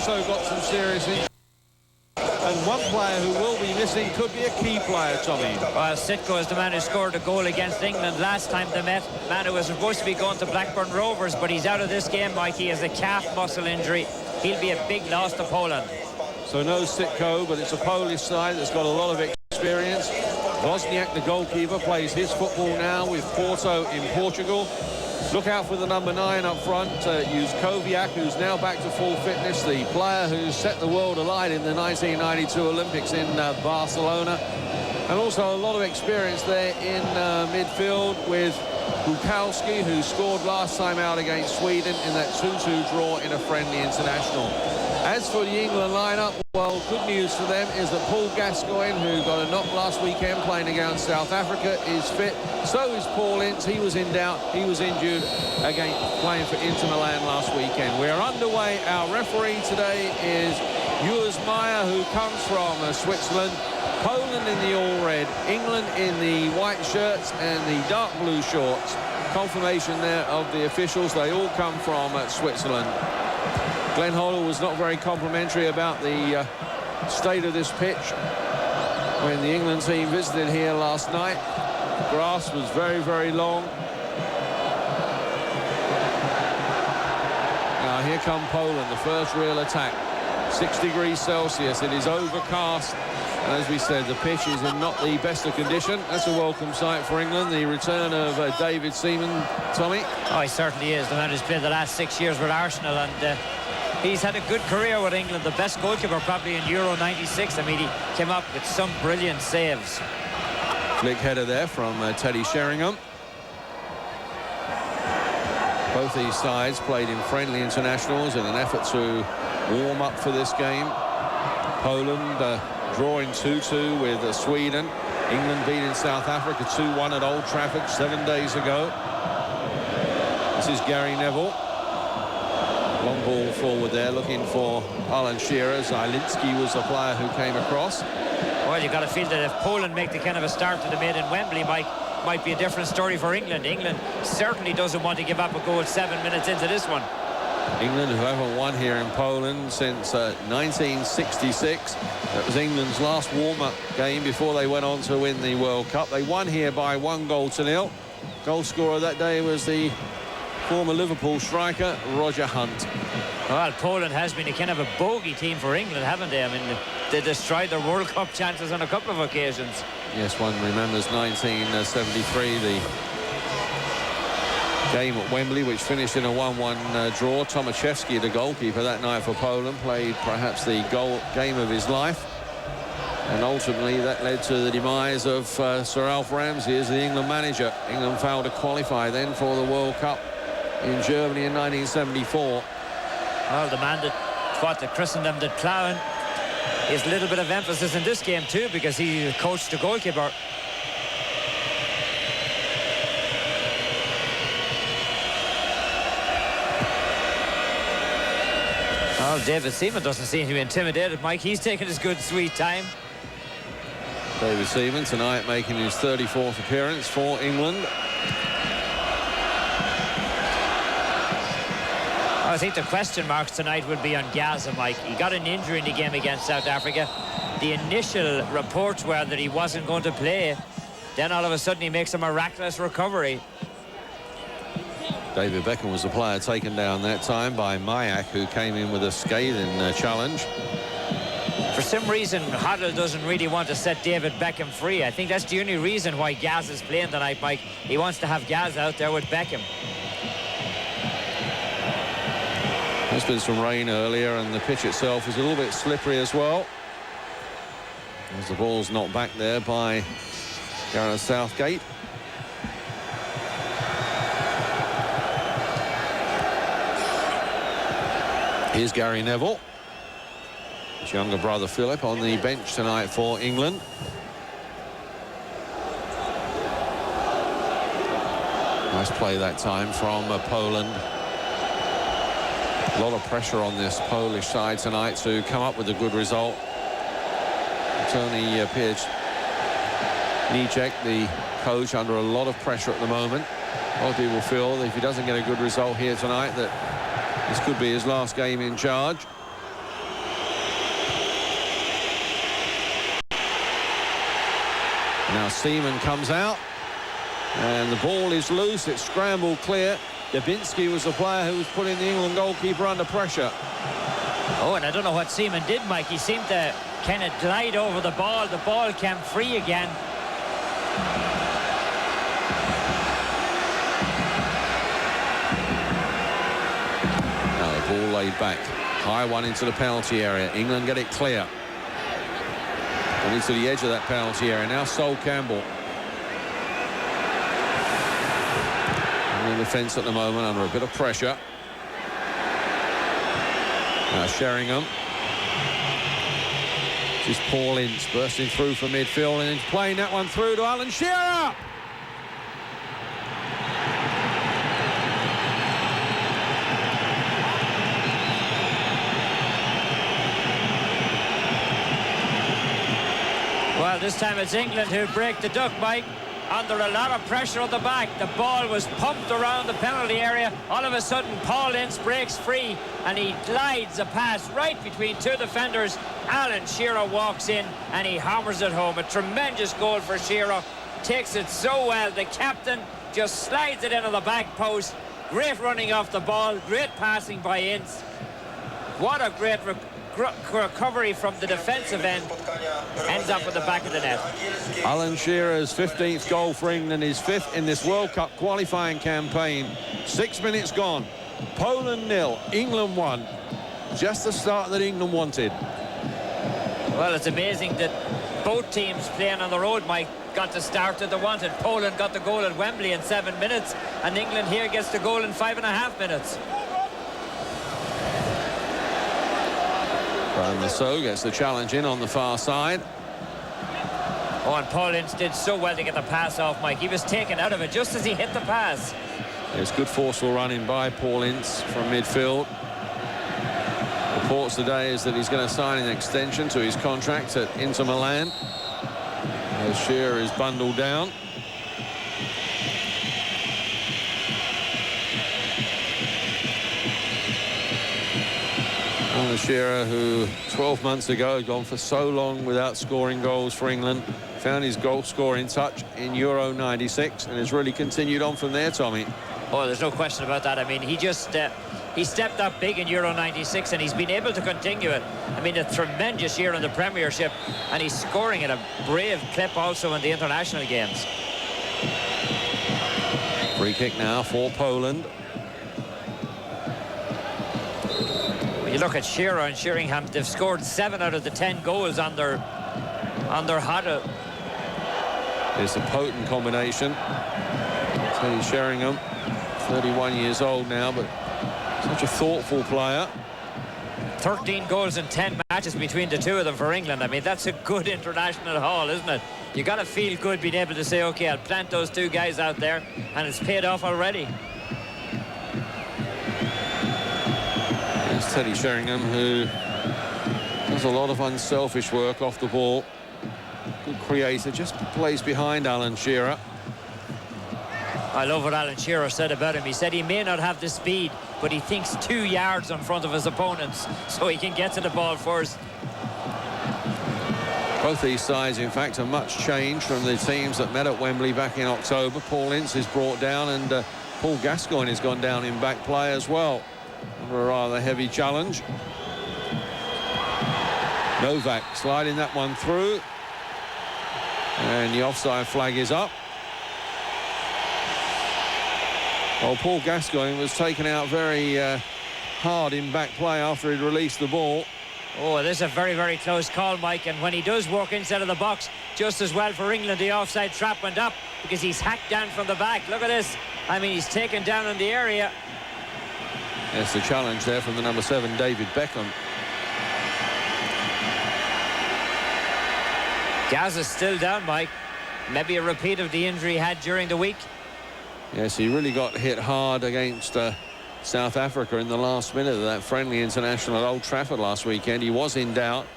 also got some serious injuries. And one player who will be missing could be a key player, Tommy. Well, Sitko is the man who scored a goal against England last time they met. Man who was supposed to be going to Blackburn Rovers, but he's out of this game, Mike. He has a calf muscle injury. He'll be a big loss to Poland. So no Sitko, but it's a Polish side that's got a lot of experience. Wozniak, the goalkeeper, plays his football now with Porto in Portugal. Look out for the number 9 up front, Juskowiak, who's now back to full fitness, the player who set the world alight in the 1992 Olympics in Barcelona. And also a lot of experience there in midfield with Bukowski, who scored last time out against Sweden in that 2-2 draw in a friendly international. As for the England lineup, well, good news for them is that Paul Gascoigne, who got a knock last weekend playing against South Africa, is fit. So is Paul Ince. He was in doubt. He was injured again playing for Inter Milan last weekend. We are underway. Our referee today is Urs Meyer, who comes from Switzerland. Poland in the all-red, England in the white shirts and the dark blue shorts. Confirmation there of the officials. They all come from Switzerland. Glenn Hoddle was not very complimentary about the state of this pitch when the England team visited here last night. The grass was very, very long. Now here come Poland, the first real attack. 6 degrees Celsius, it is overcast. And as we said, the pitch is in not the best of condition. That's a welcome sight for England. The return of David Seaman, Tommy. Oh, he certainly is. The man who's played the last 6 years with Arsenal, and he's had a good career with England. The best goalkeeper probably in Euro 96. I mean, he came up with some brilliant saves. Flick header there from Teddy Sheringham. Both these sides played in friendly internationals in an effort to warm up for this game. Poland drawing 2-2 with Sweden. England beating South Africa 2-1 at Old Trafford 7 days ago. This is Gary Neville. Long ball forward there, looking for Alan Shearer. Zielinski was the player who came across. Well, you've got to feel that if Poland make the kind of a start that they made in Wembley, might be a different story for England. England certainly doesn't want to give up a goal 7 minutes into this one. England, who haven't won here in Poland since 1966. That was England's last warm-up game before they went on to win the World Cup. They won here by 1-0. Goal scorer that day was the former Liverpool striker, Roger Hunt. Well, Poland has been a kind of a bogey team for England, haven't they? I mean, they destroyed their World Cup chances on a couple of occasions. Yes, one remembers 1973, the game at Wembley, which finished in a 1-1 draw. Tomaszewski, the goalkeeper that night for Poland, played perhaps the game of his life. And ultimately, that led to the demise of Sir Alf Ramsey as the England manager. England failed to qualify then for the World Cup in Germany in 1974. Well, the man that fought the Christendom, the Clown, is a little bit of emphasis in this game too, because he coached the goalkeeper. Well, David Seaman doesn't seem to be intimidated, Mike. He's taking his good, sweet time. David Seaman tonight making his 34th appearance for England. I think the question marks tonight would be on Gaza, Mike. He got an injury in the game against South Africa. The initial reports were that he wasn't going to play. Then all of a sudden he makes a miraculous recovery. David Beckham was the player taken down that time by Mayak, who came in with a scathing challenge. For some reason, Hoddle doesn't really want to set David Beckham free. I think that's the only reason why Gaz is playing tonight, Mike. He wants to have Gaz out there with Beckham. There's been some rain earlier, and the pitch itself is a little bit slippery as well. As the ball's knocked back there by Gareth Southgate. Here's Gary Neville. His younger brother Philip on the bench tonight for England. Nice play that time from Poland. A lot of pressure on this Polish side tonight to come up with a good result. Tony Piecznicek, the coach, under a lot of pressure at the moment. A lot of people feel that if he doesn't get a good result here tonight, that this could be his last game in charge. Now Seaman comes out, and the ball is loose. It's scrambled clear. Dubinsky was the player who was putting the England goalkeeper under pressure. Oh, and I don't know what Seaman did, Mike. He seemed to kind of glide over the ball. The ball came free again. Now the ball laid back. High one into the penalty area. England get it clear. And into the edge of that penalty area. Now Sol Campbell. In the defence at the moment under a bit of pressure. Now Sheringham. This is Paul Ince bursting through from midfield and playing that one through to Alan Shearer. Well, this time it's England who break the duck, Mike. Under a lot of pressure on the back. The ball was pumped around the penalty area. All of a sudden, Paul Ince breaks free and he glides a pass right between two defenders. Alan Shearer walks in and he hammers it home. A tremendous goal for Shearer. Takes it so well. The captain just slides it into the back post. Great running off the ball. Great passing by Ince. What a great recovery from the defensive end. Ends up at the back of the net. Alan Shearer's 15th goal for England, his 5th in this World Cup qualifying campaign. 6 minutes gone. Poland 0, England 1. Just the start that England wanted. Well, it's amazing that both teams playing on the road, Mike, got the start that they wanted. Poland got the goal at Wembley in 7 minutes, and England here gets the goal in 5.5 minutes. And so gets the challenge in on the far side. Oh, and Paul Ince did so well to get the pass off, Mike. He was taken out of it just as he hit the pass. There's good forceful running by Paul Ince from midfield. Reports today is that he's going to sign an extension to his contract at Inter Milan. As Shearer is bundled down. Alan Shearer, who 12 months ago had gone for so long without scoring goals for England, found his goal scoring touch in Euro 96 and has really continued on from there, Tommy. Oh, there's no question about that. I mean, he just he stepped up big in Euro 96 and he's been able to continue it. I mean, a tremendous year in the Premiership, and he's scoring at a brave clip also in the international games. Free kick now for Poland. When you look at Shearer and Sheringham, they've scored 7 out of the 10 goals on their huddle. It's a potent combination. Teddy Sheringham, 31 years old now, but such a thoughtful player. 13 goals in 10 matches between the two of them for England. I mean, that's a good international haul, isn't it? You got to feel good being able to say, OK, I'll plant those two guys out there, and it's paid off already. It's Teddy Sheringham, who does a lot of unselfish work off the ball. Good creator, just plays behind Alan Shearer. I love what Alan Shearer said about him. He said he may not have the speed, but he thinks 2 yards in front of his opponents, so he can get to the ball first. Both these sides, in fact, are much changed from the teams that met at Wembley back in October. Paul Ince is brought down, and Paul Gascoigne has gone down in back play as well. Under a rather heavy challenge. Novak sliding that one through. And the offside flag is up. Well, Paul Gascoigne was taken out very hard in back play after he'd released the ball. Oh, this is a very, very close call, Mike. And when he does walk inside of the box, just as well for England, the offside trap went up because he's hacked down from the back. Look at this. I mean, he's taken down in the area. Yes, the challenge there from the number 7, David Beckham. Gaz is still down, Mike. Maybe a repeat of the injury he had during the week. Yes, he really got hit hard against South Africa in the last minute of that friendly international at Old Trafford last weekend. He was in doubt.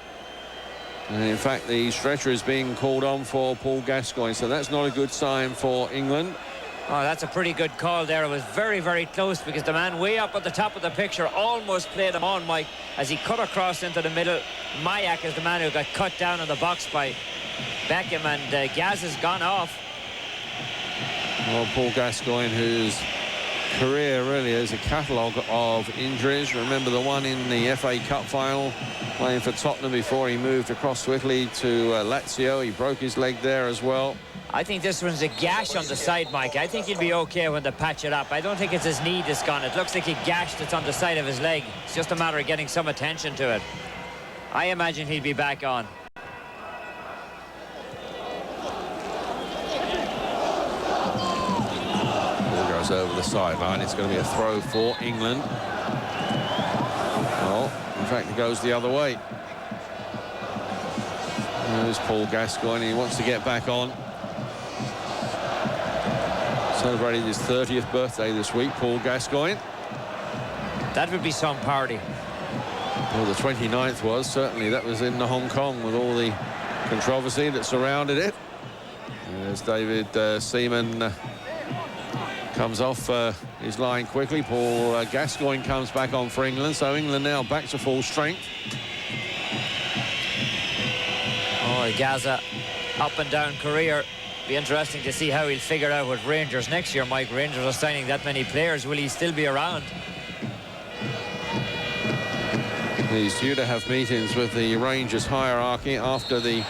And in fact, the stretcher is being called on for Paul Gascoigne, so that's not a good sign for England. Oh, that's a pretty good call there. It was very, very close because the man way up at the top of the picture almost played him on, Mike, as he cut across into the middle. Mayak is the man who got cut down in the box by Beckham, and Gaz has gone off. Well, Paul Gascoigne, whose career really is a catalogue of injuries. Remember the one in the FA Cup final, playing for Tottenham before he moved across to Italy to Lazio. He broke his leg there as well. I think this one's a gash on the side, Mike. I think he'll be okay when they patch it up. I don't think it's his knee that's gone. It looks like a gash that's on the side of his leg. It's just a matter of getting some attention to it. I imagine he'll be back on. Over the sideline. It's going to be a throw for England. Well, in fact, it goes the other way. There's Paul Gascoigne. He wants to get back on. Celebrating his 30th birthday this week, Paul Gascoigne. That would be some party. Well, the 29th was. Certainly that was in Hong Kong with all the controversy that surrounded it. There's David Seaman comes off his line quickly. Paul Gascoigne comes back on for England, so England now back to full strength. Oh, Gaza, up and down career. Be interesting to see how he'll figure out with Rangers next year, Mike. Rangers are signing that many players. Will he still be around? He's due to have meetings with the Rangers hierarchy after the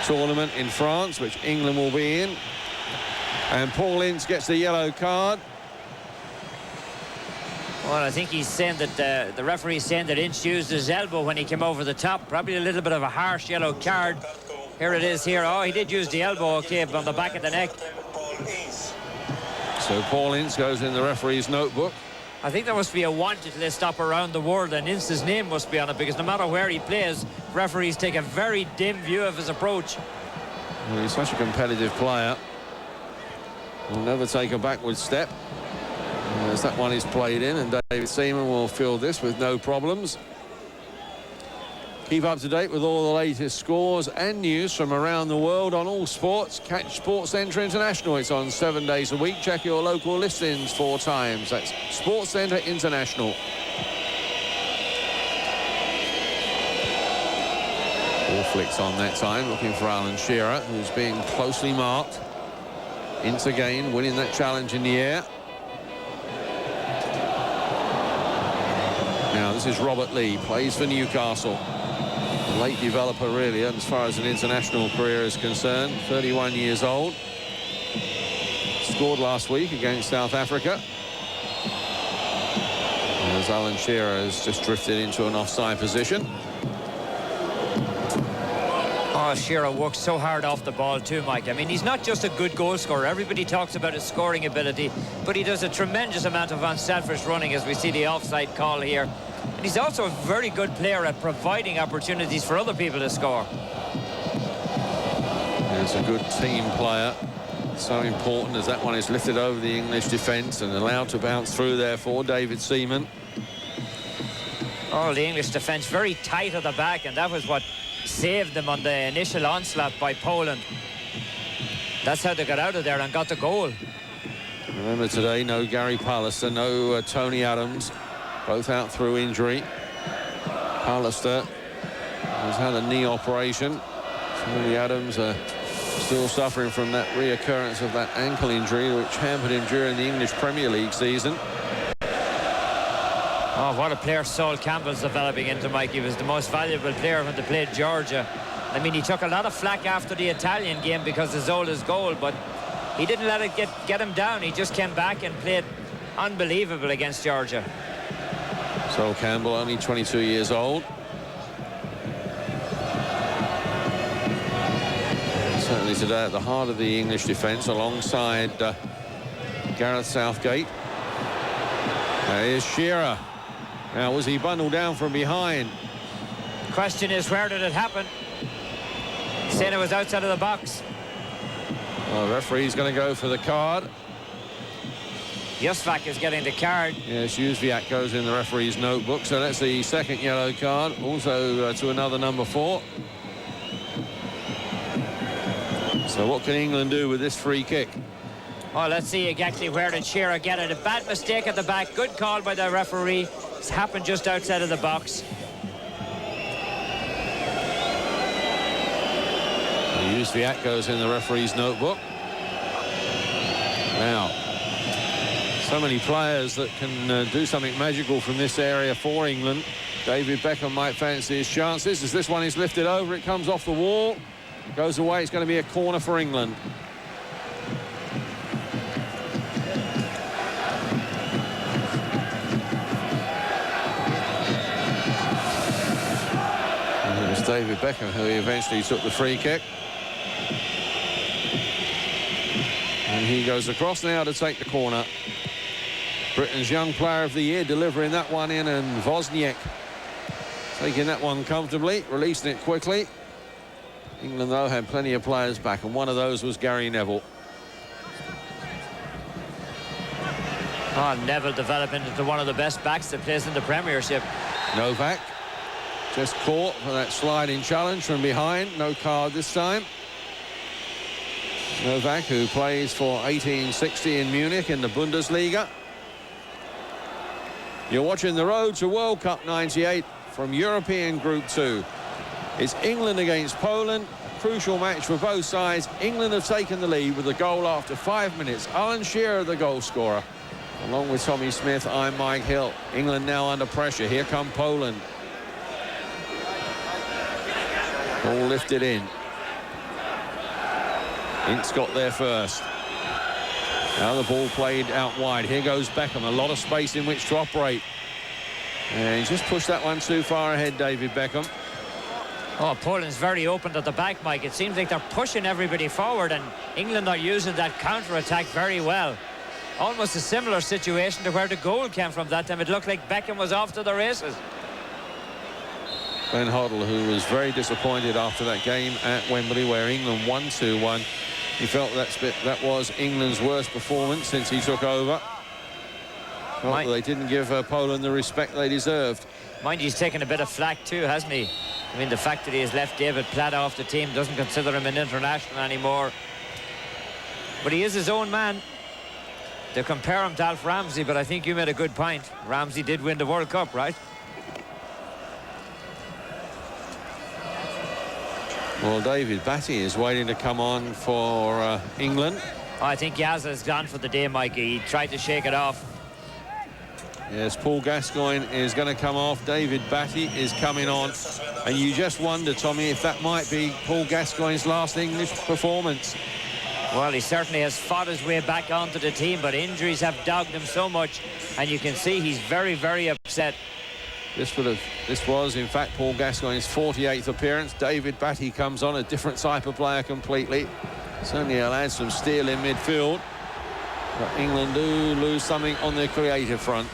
tournament in France, which England will be in. And Paul Ince gets the yellow card. Well, I think he's saying that the referee's saying that Ince used his elbow when he came over the top. Probably a little bit of a harsh yellow card. Here it is here. Oh, he did use the elbow, okay, but on the back of the neck. So Paul Ince goes in the referee's notebook. I think there must be a wanted list up around the world, and Ince's name must be on it, because no matter where he plays, referees take a very dim view of his approach. Well, he's such a competitive player. He'll never take a backward step. As that one is played in, and David Seaman will field this with no problems. Keep up to date with all the latest scores and news from around the world on all sports. Catch SportsCentre International. It's on 7 days a week. Check your local listings 4 times. That's SportsCentre International. Ball flicks on that time, looking for Alan Shearer, who's being closely marked. Ince again, winning that challenge in the air. Now, this is Robert Lee, plays for Newcastle. A late developer, really, as far as an international career is concerned. 31 years old. Scored last week against South Africa. As Alan Shearer has just drifted into an offside position. Oh, Shearer works so hard off the ball too, Mike. I mean, he's not just a good goal scorer. Everybody talks about his scoring ability, but he does a tremendous amount of unselfish running, as we see the offside call here. And he's also a very good player at providing opportunities for other people to score. He's a good team player. So important as that one is lifted over the English defence and allowed to bounce through there for David Seaman. Oh, the English defence very tight at the back, and that was what saved them on the initial onslaught by Poland. That's how they got out of there and got the goal. Remember today, no Gary Pallister, no Tony Adams, both out through injury. Pallister has had a knee operation. Tony Adams still suffering from that reoccurrence of that ankle injury, which hampered him during the English Premier League season. Oh, what a player Sol Campbell's developing into, Mike. He was the most valuable player when they played Georgia. I mean, he took a lot of flack after the Italian game because of Zola's goal, but he didn't let it get him down. He just came back and played unbelievable against Georgia. Sol Campbell, only 22 years old. Certainly today at the heart of the English defence, alongside Gareth Southgate. Here's Shearer. Now, was he bundled down from behind? Question is, where did it happen? Saying it was outside of the box. Well, the referee's going to go for the card. Jusvac is getting the card. Yes, Jusvac goes in the referee's notebook. So that's the second yellow card. Also to another number 4. So what can England do with this free kick? Oh, let's see exactly where did Shearer get it. A bad mistake at the back. Good call by the referee. It's happened just outside of the box. He used the goes in the referee's notebook. Now, so many players that can do something magical from this area for England. David Beckham might fancy his chances as this one is lifted over. It comes off the wall, goes away. It's going to be a corner for England. And it was David Beckham who eventually took the free kick. And he goes across now to take the corner. Britain's Young Player of the Year delivering that one in, and Wozniak taking that one comfortably, releasing it quickly. England, though, had plenty of players back, and one of those was Gary Neville. Oh, Neville developing into one of the best backs that plays in the Premiership. Novak just caught for that sliding challenge from behind. No card this time. Novak, who plays for 1860 in Munich in the Bundesliga. You're watching the road to World Cup 98 from European Group 2. It's England against Poland. A crucial match for both sides. England have taken the lead with a goal after 5 minutes. Alan Shearer, the goal scorer. Along with Tommy Smith, I'm Mike Hill. England now under pressure. Here come Poland. Ball lifted in. Ince got there first. Now the ball played out wide. Here goes Beckham. A lot of space in which to operate. And he just pushed that one too far ahead, David Beckham. Oh, Poland's very open at the back, Mike. It seems like they're pushing everybody forward, and England are using that counter-attack very well. Almost a similar situation to where the goal came from that time. It looked like Beckham was off to the races. Ben Hoddle, who was very disappointed after that game at Wembley, where England won 2-1. He felt that was England's worst performance since he took over. Felt that they didn't give Poland the respect they deserved. Mind you, he's taken a bit of flack too, hasn't he? I mean, the fact that he has left David Platt off the team, doesn't consider him an international anymore. But he is his own man. They compare him to Alf Ramsey, but I think you made a good point. Ramsey did win the World Cup, right? Well, David Batty is waiting to come on for England. I think Yazza has gone for the day, Mikey. He tried to shake it off. Yes, Paul Gascoigne is going to come off. David Batty is coming on. And you just wonder, Tommy, if that might be Paul Gascoigne's last English performance. Well, he certainly has fought his way back onto the team, but injuries have dogged him so much, and you can see he's very, very upset. This was, in fact, Paul Gascoigne's 48th appearance. David Batty comes on, a different type of player completely. Certainly he'll add some steel in midfield. But England do lose something on the creative front.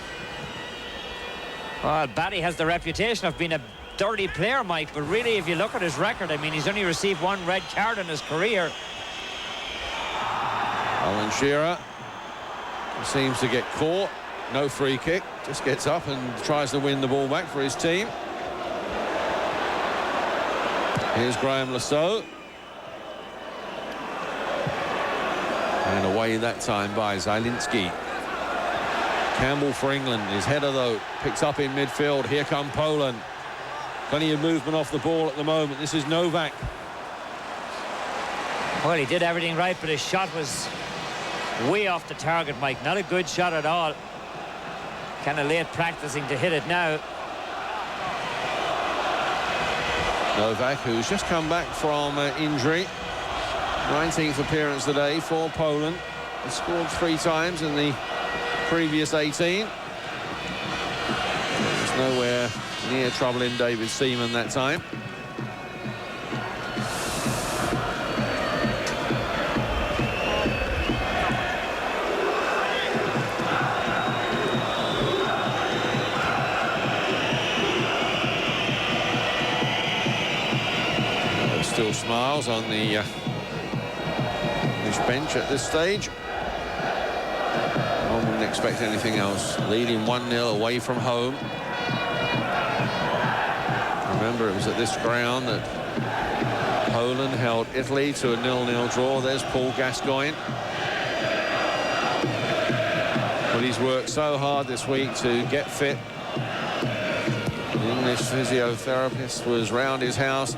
Well, Batty has the reputation of being a dirty player, Mike, but really, if you look at his record, I mean, he's only received one red card in his career. Alan Shearer seems to get caught. No free kick. Just gets up and tries to win the ball back for his team. Here's Graham Lasso. And away that time by Zielinski. Campbell for England. His header, though, picks up in midfield. Here come Poland. Plenty of movement off the ball at the moment. This is Novak. Well, he did everything right, but his shot was way off the target, Mike. Not a good shot at all. Kind of late practicing to hit it now. Novak, who's just come back from injury. 19th appearance today for Poland. He scored 3 times in the previous 18. There's nowhere near troubling David Seaman that time. Still smiles on the bench at this stage. One wouldn't expect anything else. Leading 1-0 away from home. Remember, it was at this ground that Poland held Italy to a 0-0 draw. There's Paul Gascoigne. But he's worked so hard this week to get fit. The English physiotherapist was round his house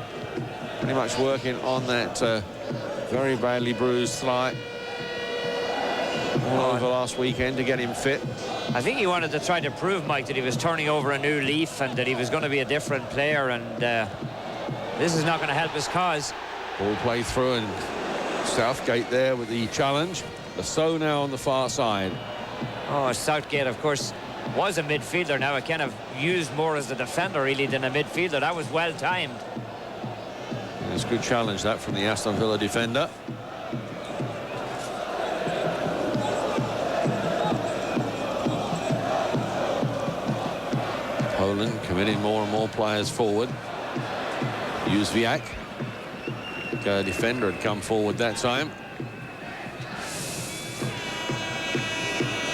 pretty much working on that very badly bruised thigh all over last weekend to get him fit. I think he wanted to try to prove, Mike, that he was turning over a new leaf and that he was going to be a different player, and this is not going to help his cause. Ball played through, and Southgate there with the challenge. So now on the far side. Oh, Southgate, of course, was a midfielder. Now kind of used more as a defender, really, than a midfielder. That was well timed. It's a good challenge, that, from the Aston Villa defender. Poland committing more and more players forward. Jóźwiak, defender, had come forward that time.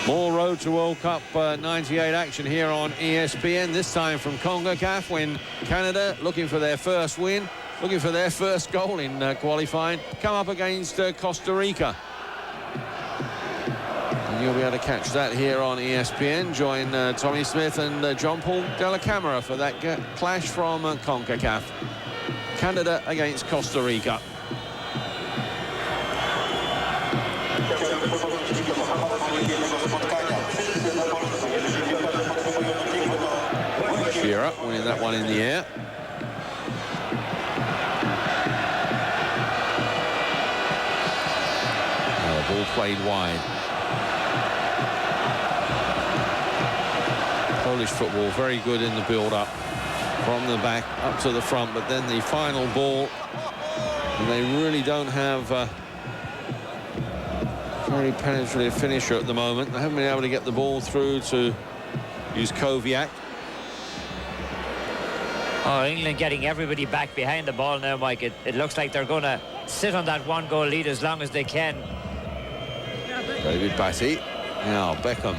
More Road to World Cup 98 action here on ESPN, this time from CONCACAF, when Canada, looking for their first win, looking for their first goal in qualifying, come up against Costa Rica. And you'll be able to catch that here on ESPN. Join Tommy Smith and John Paul Della Camera for that clash from CONCACAF. Canada against Costa Rica. Shearer winning that one in the air. Ball played wide. Polish football very good in the build-up from the back up to the front, but then the final ball, and they really don't have a very penetrative finisher at the moment. They haven't been able to get the ball through to use Jóźwiak. Oh, England getting everybody back behind the ball now, Mike. It looks like they're going to sit on that one-goal lead as long as they can. David Batty. Now Beckham.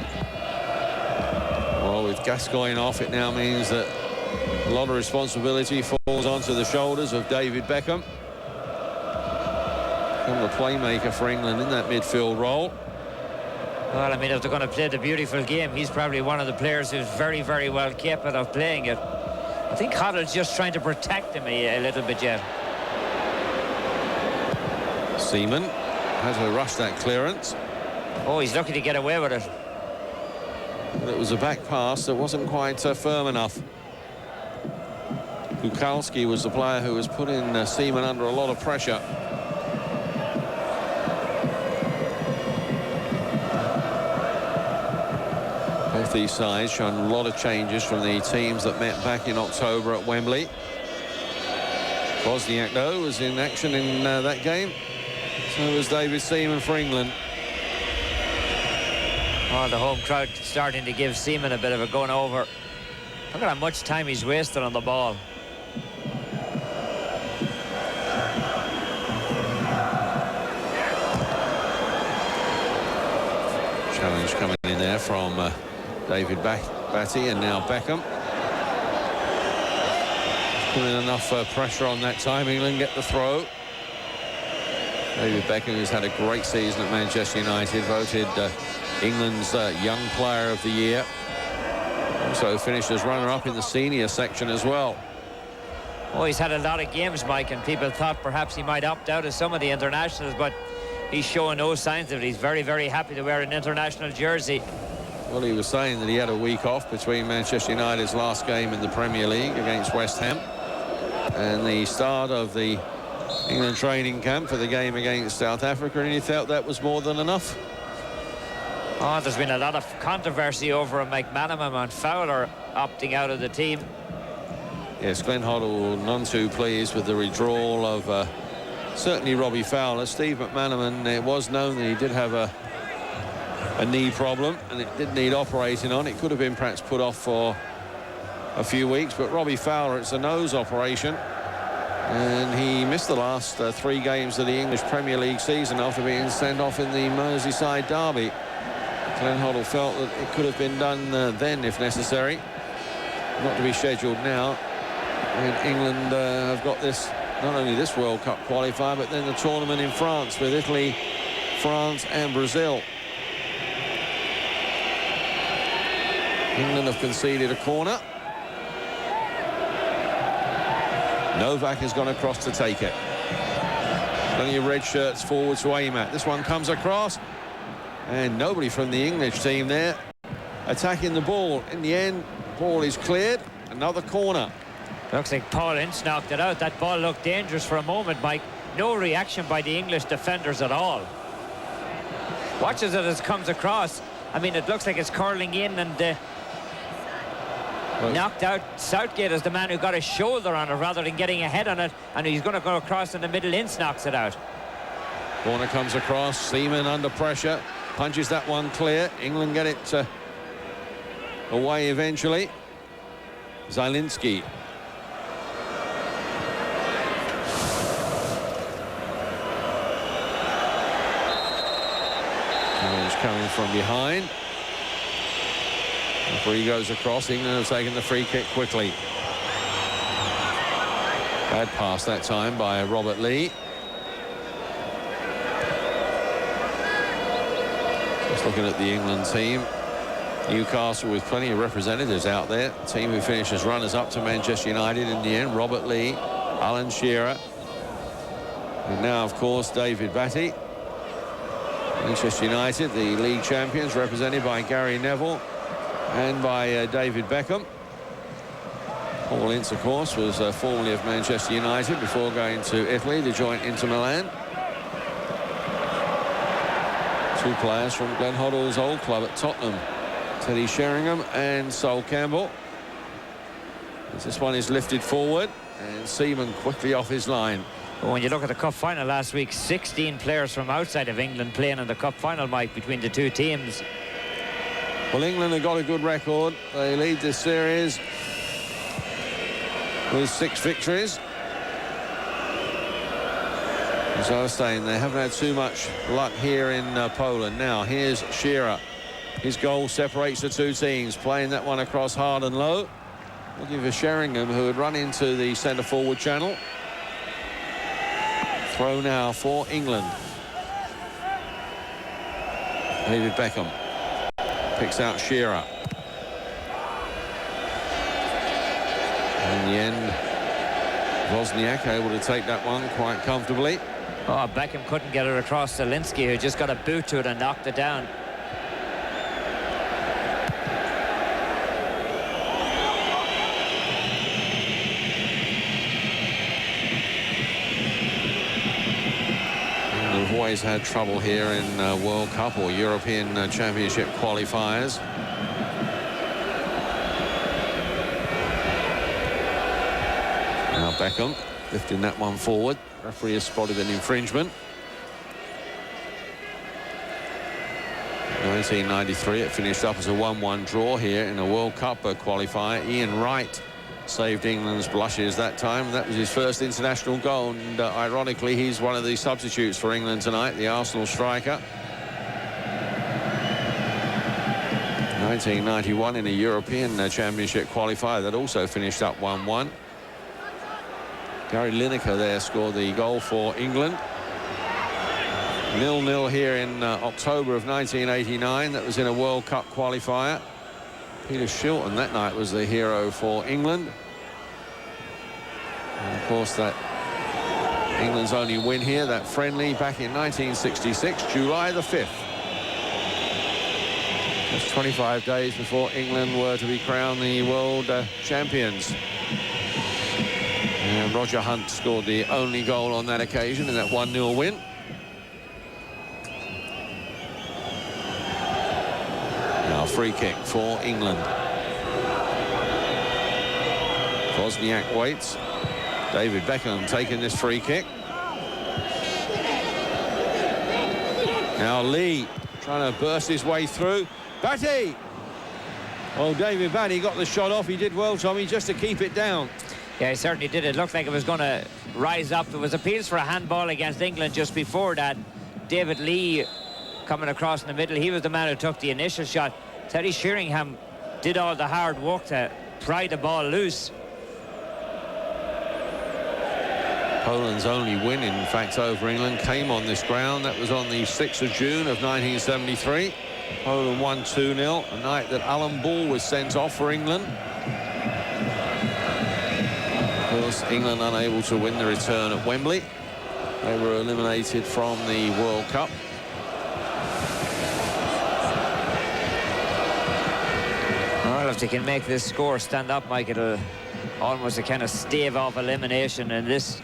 Well, with Gascoigne off, it now means that a lot of responsibility falls onto the shoulders of David Beckham. Become the playmaker for England in that midfield role. Well, I mean, if they're going to play the beautiful game, he's probably one of the players who's very, very well capable of playing it. I think Hoddle's just trying to protect him a little bit yet. Seaman had to rush that clearance. Oh, he's lucky to get away with it. But it was a back pass that wasn't quite firm enough. Kukalski was the player who was putting Seaman under a lot of pressure. Both these sides showing a lot of changes from the teams that met back in October at Wembley. Wozniak, though, was in action in that game. So was David Seaman for England. Oh, the home crowd starting to give Seaman a bit of a going over. Look at how much time he's wasted on the ball. Challenge coming in there from David Batty, and now Beckham. Putting enough pressure on that time. England get the throw. David Beckham, who's had a great season at Manchester United, voted England's Young Player of the Year. Also finished as runner-up in the senior section as well. Oh, he's had a lot of games, Mike, and people thought perhaps he might opt out of some of the internationals, but he's showing no signs of it. He's very, very happy to wear an international jersey. Well, he was saying that he had a week off between Manchester United's last game in the Premier League against West Ham and the start of the England training camp for the game against South Africa, and he felt that was more than enough. Oh, there's been a lot of controversy over McManaman and Fowler opting out of the team. Yes, Glenn Hoddle none too pleased with the withdrawal of certainly Robbie Fowler. Steve McManaman, it was known that he did have a knee problem and it did need operating on. It could have been perhaps put off for a few weeks, but Robbie Fowler, it's a nose operation, and he missed the last 3 games of the English Premier League season after being sent off in the Merseyside derby. Glenn Hoddle felt that it could have been done then if necessary, not to be scheduled now. And England have got this, not only this World Cup qualifier, but then the tournament in France with Italy, France and Brazil. England have conceded a corner. Novak has gone across to take it. Plenty of red shirts forward to aim at. This one comes across, and nobody from the English team there attacking the ball. In the end, ball is cleared. Another corner. Looks like Paul Ince knocked it out. That ball looked dangerous for a moment, Mike. No reaction by the English defenders at all. Watches it as it comes across. I mean, it looks like it's curling in, and knocked out. Southgate is the man who got his shoulder on it rather than getting a head on it, and he's going to go across in the middle. Ince knocks it out. Corner comes across. Seaman under pressure. Punches that one clear. England get it away eventually. Zielinski. Coming from behind. Referee goes across. England have taken the free kick quickly. Bad pass that time by Robert Lee. Just looking at the England team. Newcastle with plenty of representatives out there. Team who finishes runners-up to Manchester United in the end. Robert Lee, Alan Shearer. And now, of course, David Batty. Manchester United, the league champions, represented by Gary Neville and by David Beckham. Paul Ince, of course, was formerly of Manchester United before going to Italy to join Inter Milan. Two players from Glenn Hoddle's old club at Tottenham, Teddy Sheringham and Sol Campbell. As this one is lifted forward, and Seaman quickly off his line. When you look at the cup final last week, 16 players from outside of England playing in the cup final, Mike, between the two teams. Well, England have got a good record. They lead this series with 6 victories. As I was saying, they haven't had too much luck here in Poland. Now, here's Shearer. His goal separates the two teams, playing that one across hard and low. Looking for Sheringham, who had run into the centre-forward channel. Throw now for England. David Beckham picks out Shearer. In the end, Wozniak able to take that one quite comfortably. Oh, Beckham couldn't get it across Zielinski, who just got a boot to it and knocked it down. Always had trouble here in World Cup or European Championship qualifiers. Now Beckham lifting that one forward. Referee has spotted an infringement. 1993, it finished up as a 1-1 draw here in a World Cup qualifier. Ian Wright saved England's blushes that time. That was his first international goal, and ironically, he's one of the substitutes for England tonight, the Arsenal striker. 1991 in a European Championship qualifier that also finished up 1-1. Gary Lineker there scored the goal for England. 0-0 here in October of 1989. That was in a World Cup qualifier. Peter Shilton that night was the hero for England. And of course, that England's only win here, that friendly back in 1966, July the 5th. Just 25 days before England were to be crowned the world champions. And Roger Hunt scored the only goal on that occasion in that 1-0 win. Now free kick for England. Wozniak waits. David Beckham taking this free kick. Now Lee trying to burst his way through. Batty! Well, David Batty got the shot off. He did well, Tommy, just to keep it down. Yeah, he certainly did. It looked like it was going to rise up. There was appeals for a handball against England just before that. David Lee coming across in the middle. He was the man who took the initial shot. Teddy Sheringham did all the hard work to pry the ball loose. Poland's only win, in fact, over England came on this ground. That was on the 6th of June of 1973. Poland won 2-0, a night that Alan Ball was sent off for England. course, England unable to win the return at Wembley. They were eliminated from the World Cup. Well, if they can make this score stand up, Mike, it'll almost a kind of stave off elimination. And this,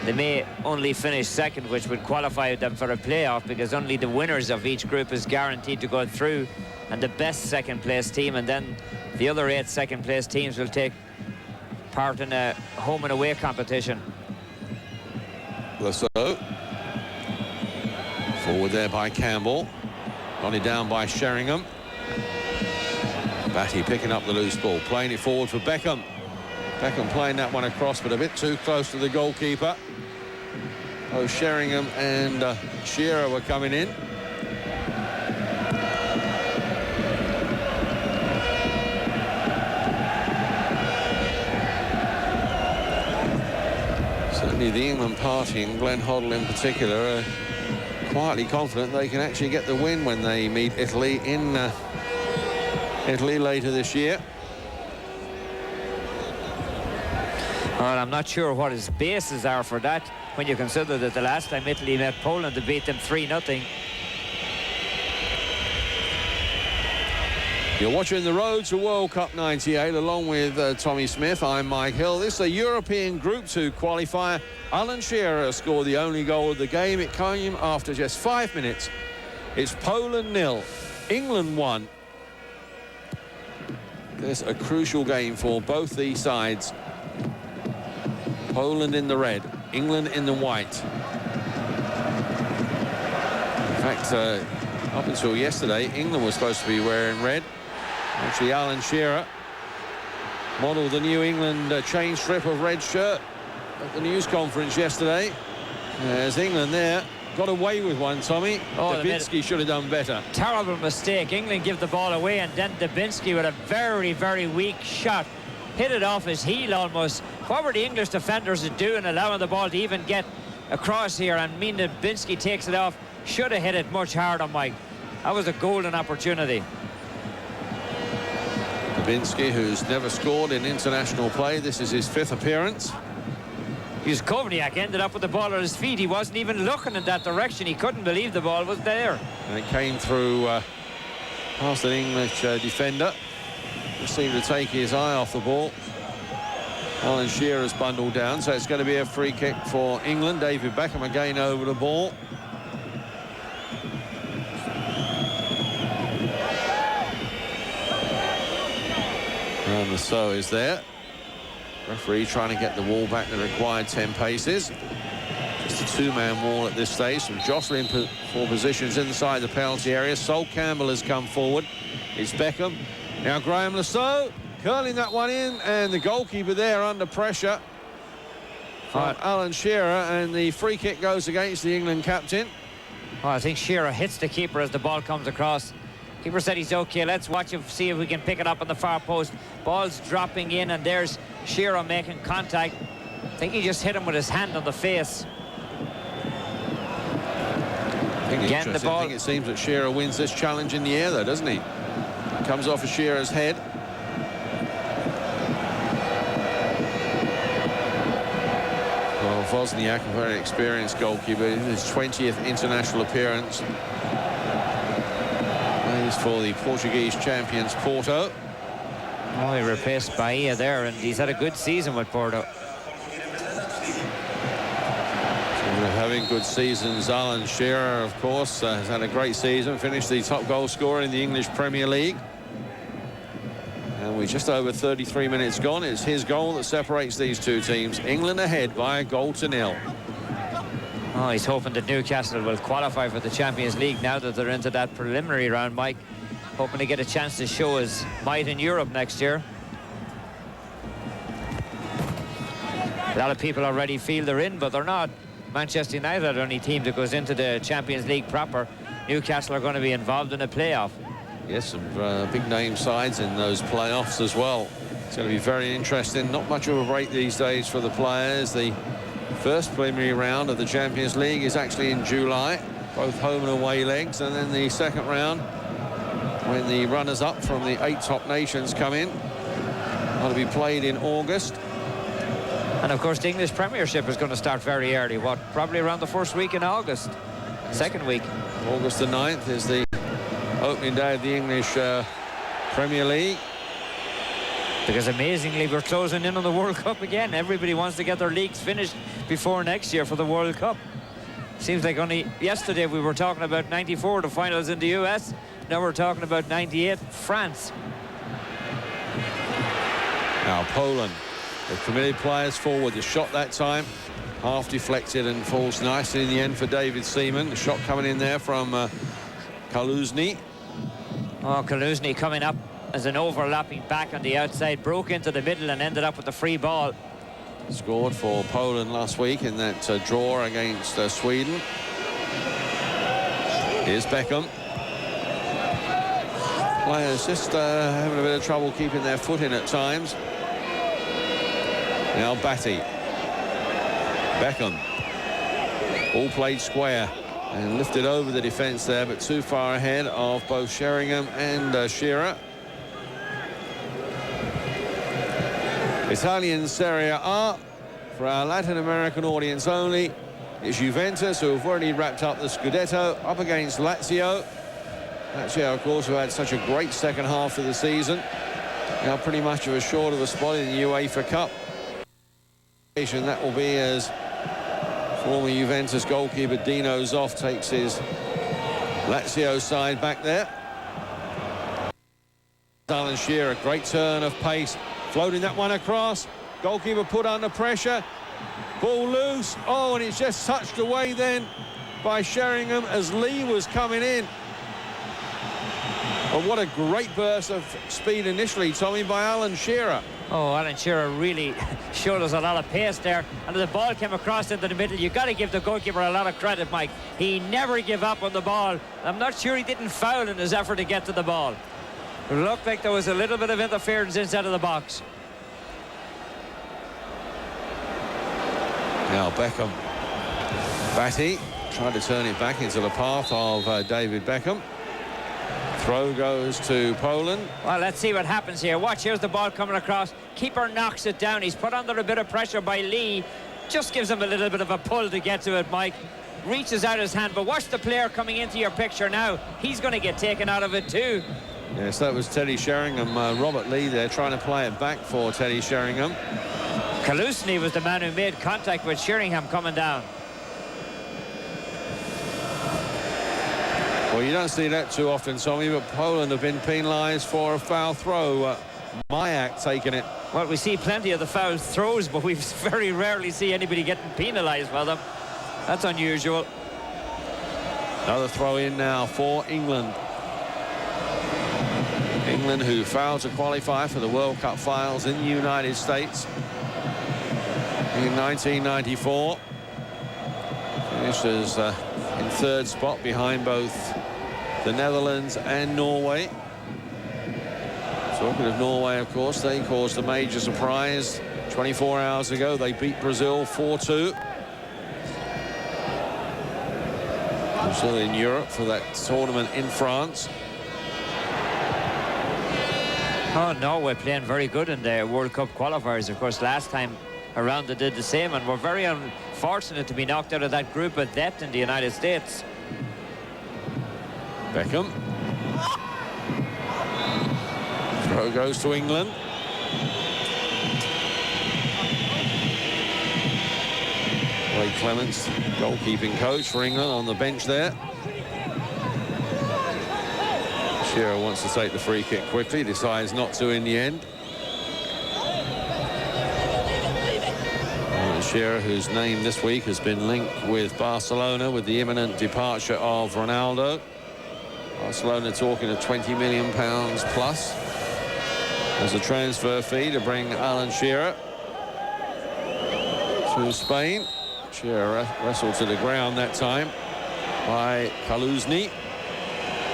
they may only finish second, which would qualify them for a playoff, because only the winners of each group is guaranteed to go through, and the best second place team, and then the other 8 second place teams will take part in a home and away competition. So forward there by Campbell, got it down by Sheringham. Batty picking up the loose ball, playing it forward for Beckham. Beckham playing that one across, but a bit too close to the goalkeeper. Oh, Sheringham and Shearer were coming in. Certainly the England party, and Glenn Hoddle in particular, are quietly confident they can actually get the win when they meet Italy in Italy later this year. Well, I'm not sure what his bases are for that, when you consider that the last time Italy met Poland, they beat them 3-0. You're watching the road to World Cup 98 along with Tommy Smith. I'm Mike Hill. This is a European Group 2 qualifier. Alan Shearer scored the only goal of the game. It came after just 5 minutes. It's Poland 0, England 1. There's a crucial game for both these sides. Poland in the red, England in the white. In fact, up until yesterday, England was supposed to be wearing red. Actually, Alan Shearer modelled the New England chain strip of red shirt at the news conference yesterday. As England there got away with one, Tommy. Dubinsky should have done better. Terrible mistake. England give the ball away, and then Dubinsky with a very, very weak shot hit it off his heel almost. What were the English defenders doing, allowing the ball to even get across here? And Dubinsky takes it off. Should have hit it much harder, Mike. That was a golden opportunity. Dubinsky, who's never scored in international play. This is his 5th appearance. Kovniak ended up with the ball at his feet. He wasn't even looking in that direction. He couldn't believe the ball was there. And it came through past an English defender. Just seemed to take his eye off the ball. Alan Shearer's bundled down, so it's going to be a free kick for England. David Beckham again over the ball. And the so is there. Referee trying to get the wall back the required 10 paces. Just a 2-man wall at this stage. Some jostling for positions inside the penalty area. Sol Campbell has come forward. It's Beckham. Now Graham Lasso curling that one in, and the goalkeeper there under pressure from Alan Shearer, and the free kick goes against the England captain. I think Shearer hits the keeper as the ball comes across. Keeper said he's okay. Let's watch him, see if we can pick it up on the far post. Ball's dropping in, and there's Shearer making contact. I think he just hit him with his hand on the face. Again, the ball. I think it seems that Shearer wins this challenge in the air, though, doesn't he? Comes off of Shearer's head. Well, Wozniak, a very experienced goalkeeper, his 20th international appearance. Plays for the Portuguese champions Porto. Oh, he replaced Bahia there, and he's had a good season with Porto. Having good seasons. Alan Shearer, of course, has had a great season, finished the top goal scorer in the English Premier League. And we're just over 33 minutes gone. It's his goal that separates these two teams. England ahead by 1-0. Oh, he's hoping that Newcastle will qualify for the Champions League now that they're into that preliminary round, Mike. Hoping to get a chance to show his might in Europe next year. A lot of people already feel they're in, but they're not. Manchester United are the only team that goes into the Champions League proper. Newcastle are going to be involved in a playoff. Yes, some big name sides in those playoffs as well. It's going to be very interesting. Not much of a break these days for the players. The first preliminary round of the Champions League is actually in July, both home and away legs, and then the second round, when the runners-up from the 8 top nations come in, will be played in August. And of course the English Premiership is going to start very early, probably around the first week in August, second week. August the 9th is the opening day of the English Premier League. Because amazingly we're closing in on the World Cup again. Everybody wants to get their leagues finished before next year for the World Cup. Seems like only yesterday we were talking about 94, the finals in the US. Now we're talking about 98, France. Now Poland, they've committed players forward. The shot that time, half deflected and falls nicely in the end for David Seaman. The shot coming in there from Kaluzny. Oh, Kaluzny coming up as an overlapping back on the outside, broke into the middle and ended up with the free ball. Scored for Poland last week in that draw against Sweden. Here's Beckham. Players just having a bit of trouble keeping their foot in at times. Now Batty. Beckham. All played square and lifted over the defence there, but too far ahead of both Sheringham and Shearer. Italian Serie A, for our Latin American audience only, it's Juventus, who have already wrapped up the Scudetto, up against Lazio. Lazio, of course, who had such a great second half of the season. Now pretty much of a short of a spot in the UEFA Cup. That will be as former Juventus goalkeeper Dino Zoff takes his Lazio side back there. Alan Shearer, great turn of pace, floating that one across. Goalkeeper put under pressure. Ball loose. Oh, and it's just touched away then by Sheringham as Lee was coming in. But what a great burst of speed initially, Tommy, by Alan Shearer. Oh, Alan Shearer really showed us a lot of pace there. And the ball came across into the middle. You've got to give the goalkeeper a lot of credit, Mike. He never gave up on the ball. I'm not sure he didn't foul in his effort to get to the ball. It looked like there was a little bit of interference inside of the box. Now Beckham. Batty tried to turn it back into the path of David Beckham. Throw goes to Poland. Well, let's see what happens here. Watch, here's the ball coming across. Keeper knocks it down. He's put under a bit of pressure by Lee. Just gives him a little bit of a pull to get to it, Mike. Reaches out his hand, but watch the player coming into your picture now. He's going to get taken out of it too. Yes, that was Teddy Sheringham. Robert Lee there trying to play it back for Teddy Sheringham. Kaluzny was the man who made contact with Sheringham coming down. Well, you don't see that too often, Tommy, but Poland have been penalised for a foul throw. Mayak taking it. Well, we see plenty of the foul throws, but we very rarely see anybody getting penalised for them. That's unusual. Another throw in now for England. England, who failed to qualify for the World Cup finals in the United States in 1994. Finished as in third spot behind both the Netherlands and Norway. Talking of Norway, of course, they caused a major surprise 24 hours ago. They beat Brazil 4-2. Brazil in Europe for that tournament in France. Oh, Norway playing very good in the World Cup qualifiers. Of course, last time around they did the same, and were very unfortunate to be knocked out of that group of death in the United States. Beckham. Throw goes to England. Ray Clements, goalkeeping coach for England, on the bench there. Shearer wants to take the free kick quickly, decides not to in the end. Shearer, whose name this week has been linked with Barcelona with the imminent departure of Ronaldo. Barcelona talking of £20 million plus as a transfer fee to bring Alan Shearer to Spain. Shearer wrestled to the ground that time by Kaluzny.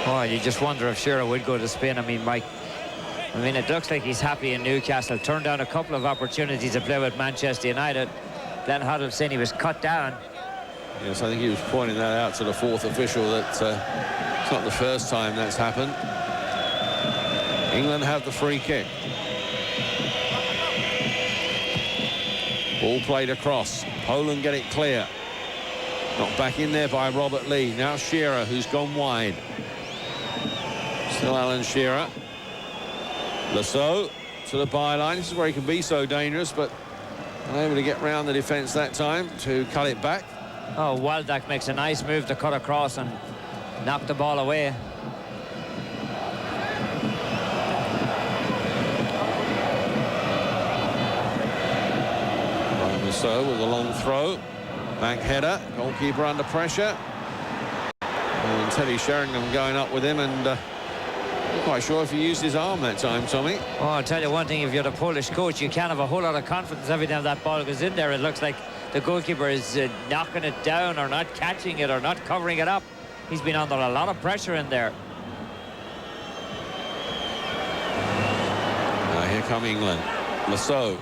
Oh, you just wonder if Shearer would go to Spain. I mean, Mike, it looks like he's happy in Newcastle. Turned down a couple of opportunities to play with Manchester United. Glenn Hoddle saying he was cut down. Yes, I think he was pointing that out to the fourth official that it's not the first time that's happened. England have the free kick. Ball played across. Poland get it clear. Knocked back in there by Robert Lee. Now Shearer, who's gone wide. Still Alan Shearer. Lasso to the byline. This is where he can be so dangerous, but unable to get round the defence that time to cut it back. Oh, Waldak makes a nice move to cut across and knock the ball away. So with a long throw, back header, goalkeeper under pressure, and Teddy Sheringham going up with him, and not quite sure if he used his arm that time, Tommy. Oh, I'll tell you one thing, if you're the Polish coach, you can't have a whole lot of confidence every time that ball goes in there. It looks like the goalkeeper is knocking it down or not catching it or not covering it up. He's been under a lot of pressure in there. Now here come England. Lasso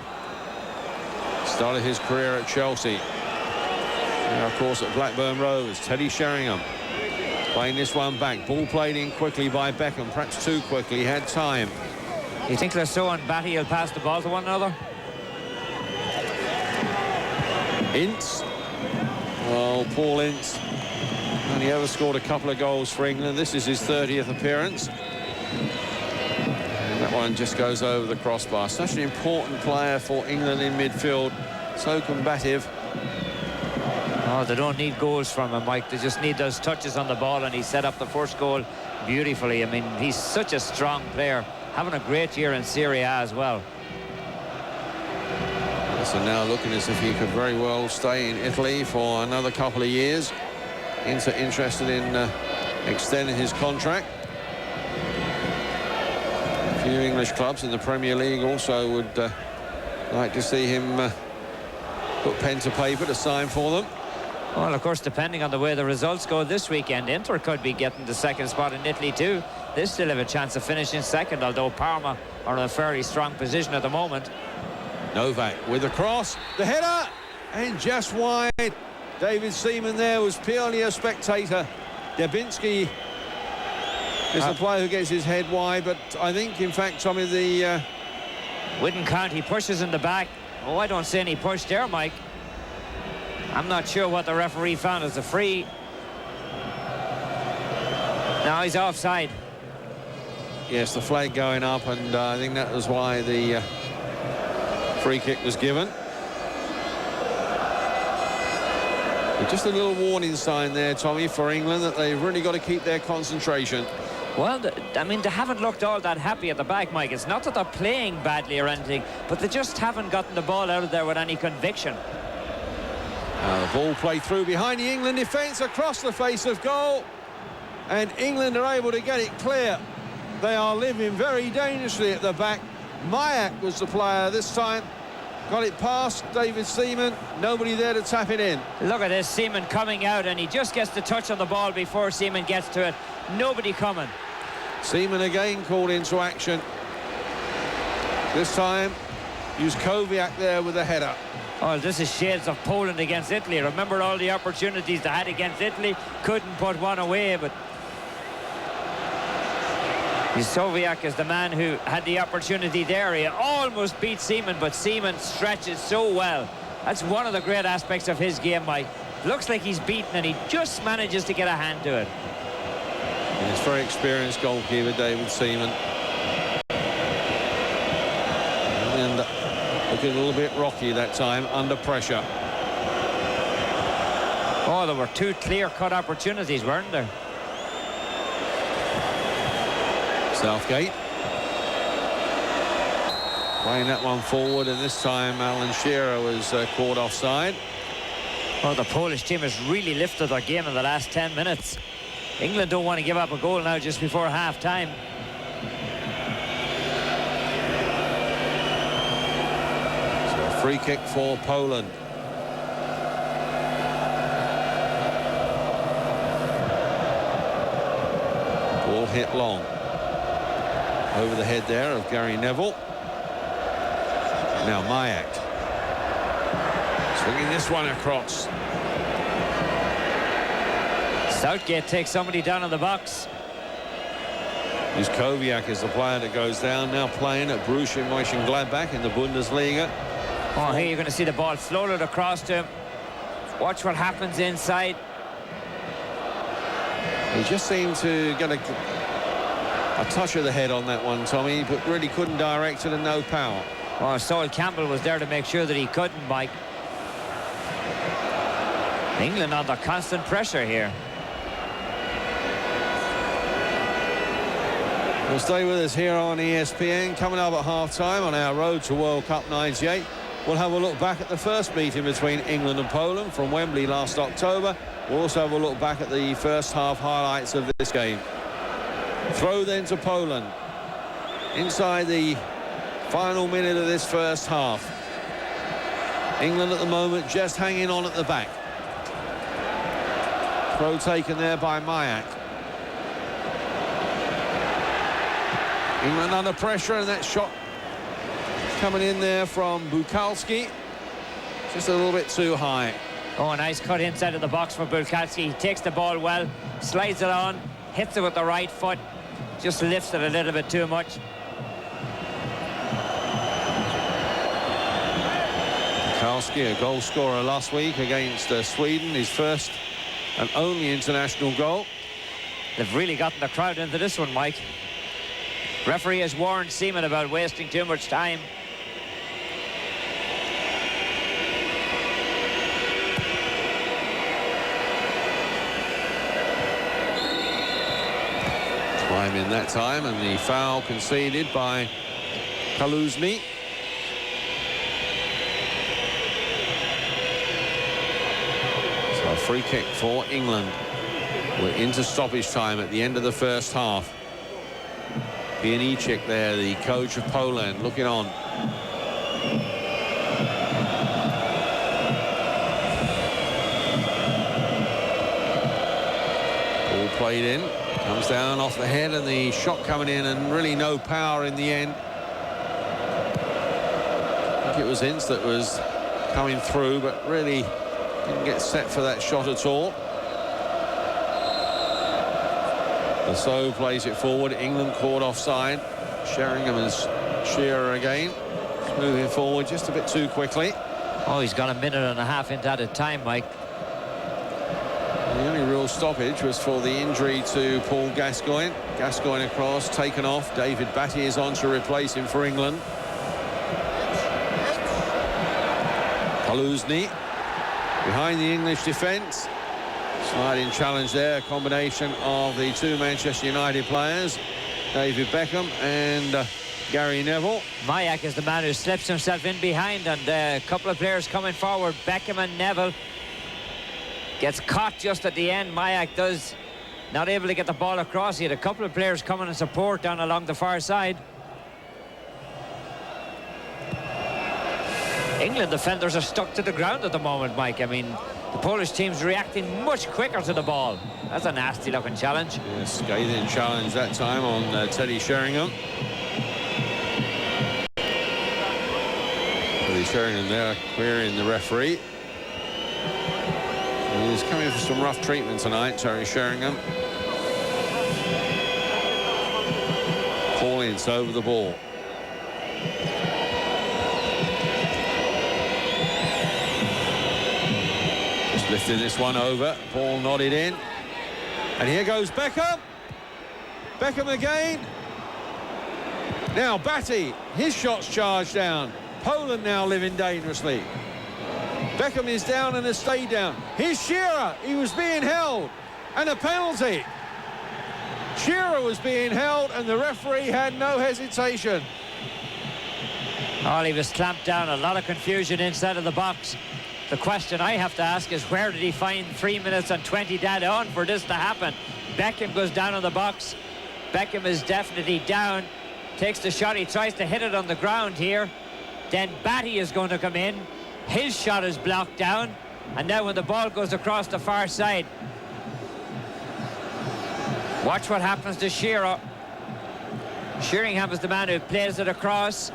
started his career at Chelsea. Now, of course, at Blackburn Rovers. Teddy Sheringham playing this one back. Ball played in quickly by Beckham, perhaps too quickly. He had time. You think Lasso and Batty will pass the ball to one another? Ince. Well, Paul Ince only ever scored a couple of goals for England. This is his 30th appearance. And that one just goes over the crossbar. Such an important player for England in midfield. So combative. Oh, they don't need goals from him, Mike. They just need those touches on the ball, and he set up the first goal beautifully. I mean, he's such a strong player, having a great year in Serie A as well. So now looking as if he could very well stay in Italy for another couple of years. Inter interested in extending his contract. A few English clubs in the Premier League also would like to see him put pen to paper to sign for them. Well, of course, depending on the way the results go this weekend, Inter could be getting the second spot in Italy too. They still have a chance of finishing second, although Parma are in a fairly strong position at the moment. Novak with the cross, the header, and just wide. David Seaman there was purely a spectator. Debinski is the player who gets his head wide, but I think, in fact, Tommy, the... Wouldn't count. He pushes in the back. Oh, I don't see any push there, Mike. I'm not sure what the referee found as a free. Now he's offside. Yes, the flag going up, and I think that was why the free kick was given. But just a little warning sign there, Tommy, for England, that they've really got to keep their concentration. Well, I mean, they haven't looked all that happy at the back, Mike. It's not that they're playing badly or anything, but they just haven't gotten the ball out of there with any conviction. The ball played through behind the England defence across the face of goal, and England are able to get it clear. They are living very dangerously at the back. Mayak was the player this time. Got it past David Seaman. Nobody there to tap it in. Look at this, Seaman coming out, and he just gets the touch on the ball before Seaman gets to it. Nobody coming. Seaman again called into action. This time, Kowiak there with a header. Oh, this is shades of Poland against Italy. Remember all the opportunities they had against Italy? Couldn't put one away, but Kowiak is the man who had the opportunity there. He almost beat Seaman, but Seaman stretches so well. That's one of the great aspects of his game, Mike. Looks like he's beaten, and he just manages to get a hand to it. And it's very experienced goalkeeper, David Seaman. And looking a little bit rocky that time, under pressure. Oh, there were two clear-cut opportunities, weren't there? Southgate playing that one forward, and this time Alan Shearer was caught offside. Oh, the Polish team has really lifted their game in the last 10 minutes. England don't want to give up a goal now just before half-time. So a free kick for Poland. Ball hit long. Over the head there of Gary Neville. Now Mayak. Swinging this one across. Southgate takes somebody down in the box. Kowiak is the player that goes down, now playing at Borussia Mönchengladbach in the Bundesliga. Oh, here you're going to see the ball floated across to him. Watch what happens inside. He just seemed to get a touch of the head on that one, Tommy, but really couldn't direct it and no power. Oh, Sol Campbell was there to make sure that he couldn't, Mike. England under constant pressure here. Well, stay with us here on ESPN. Coming up at half-time on our road to World Cup 98. We'll have a look back at the first meeting between England and Poland from Wembley last October. We'll also have a look back at the first half highlights of this game. Throw then to Poland. Inside the final minute of this first half. England at the moment just hanging on at the back. Throw taken there by Mayak. England under pressure, and that shot coming in there from Bukalski. Just a little bit too high. Oh, a nice cut inside of the box for Bukalski. He takes the ball well, slides it on, hits it with the right foot, just lifts it a little bit too much. Bukalski, a goal scorer last week against Sweden, his first and only international goal. They've really gotten the crowd into this one, Mike. Referee has warned Seaman about wasting too much time. Time in that time, and the foul conceded by Kaluzny. So a free kick for England. We're into stoppage time at the end of the first half. Pjaniček there, the coach of Poland, looking on. Ball played in, comes down off the head, and the shot coming in, and really no power in the end. I think it was Ince that was coming through, but really didn't get set for that shot at all. So plays it forward. England caught offside. Sheringham and Shearer again. Moving forward just a bit too quickly. Oh, he's got a minute and a half into added time, Mike. The only real stoppage was for the injury to Paul Gascoigne. Gascoigne across, taken off. David Batty is on to replace him for England. Kaluzny behind the English defence. Sliding challenge there, a combination of the two Manchester United players, David Beckham and Gary Neville. Mayak is the man who slips himself in behind, and a couple of players coming forward, Beckham and Neville. Gets caught just at the end, Mayak does. Not able to get the ball across. He had a couple of players coming in support down along the far side. England defenders are stuck to the ground at the moment, Mike. I mean, the Polish team's reacting much quicker to the ball. That's a nasty looking challenge. Yeah, scathing challenge that time on Teddy Sheringham. Teddy Sheringham there querying the referee. He's coming for some rough treatment tonight, Terry Sheringham. Paul Ince over the ball. Lifted this one over. Ball nodded in. And here goes Beckham. Beckham again. Now Batty. His shot's charged down. Poland now living dangerously. Beckham is down and has stayed down. Here's Shearer. He was being held. And a penalty. Shearer was being held and the referee had no hesitation. Oh, he was clamped down. A lot of confusion inside of the box. The question I have to ask is, where did he find 3 minutes and 20 dead on for this to happen? Beckham goes down on the box. Beckham is definitely down. Takes the shot. He tries to hit it on the ground here. Then Batty is going to come in. His shot is blocked down. And now when the ball goes across the far side, watch what happens to Shearer. Sheringham is the man who plays it across.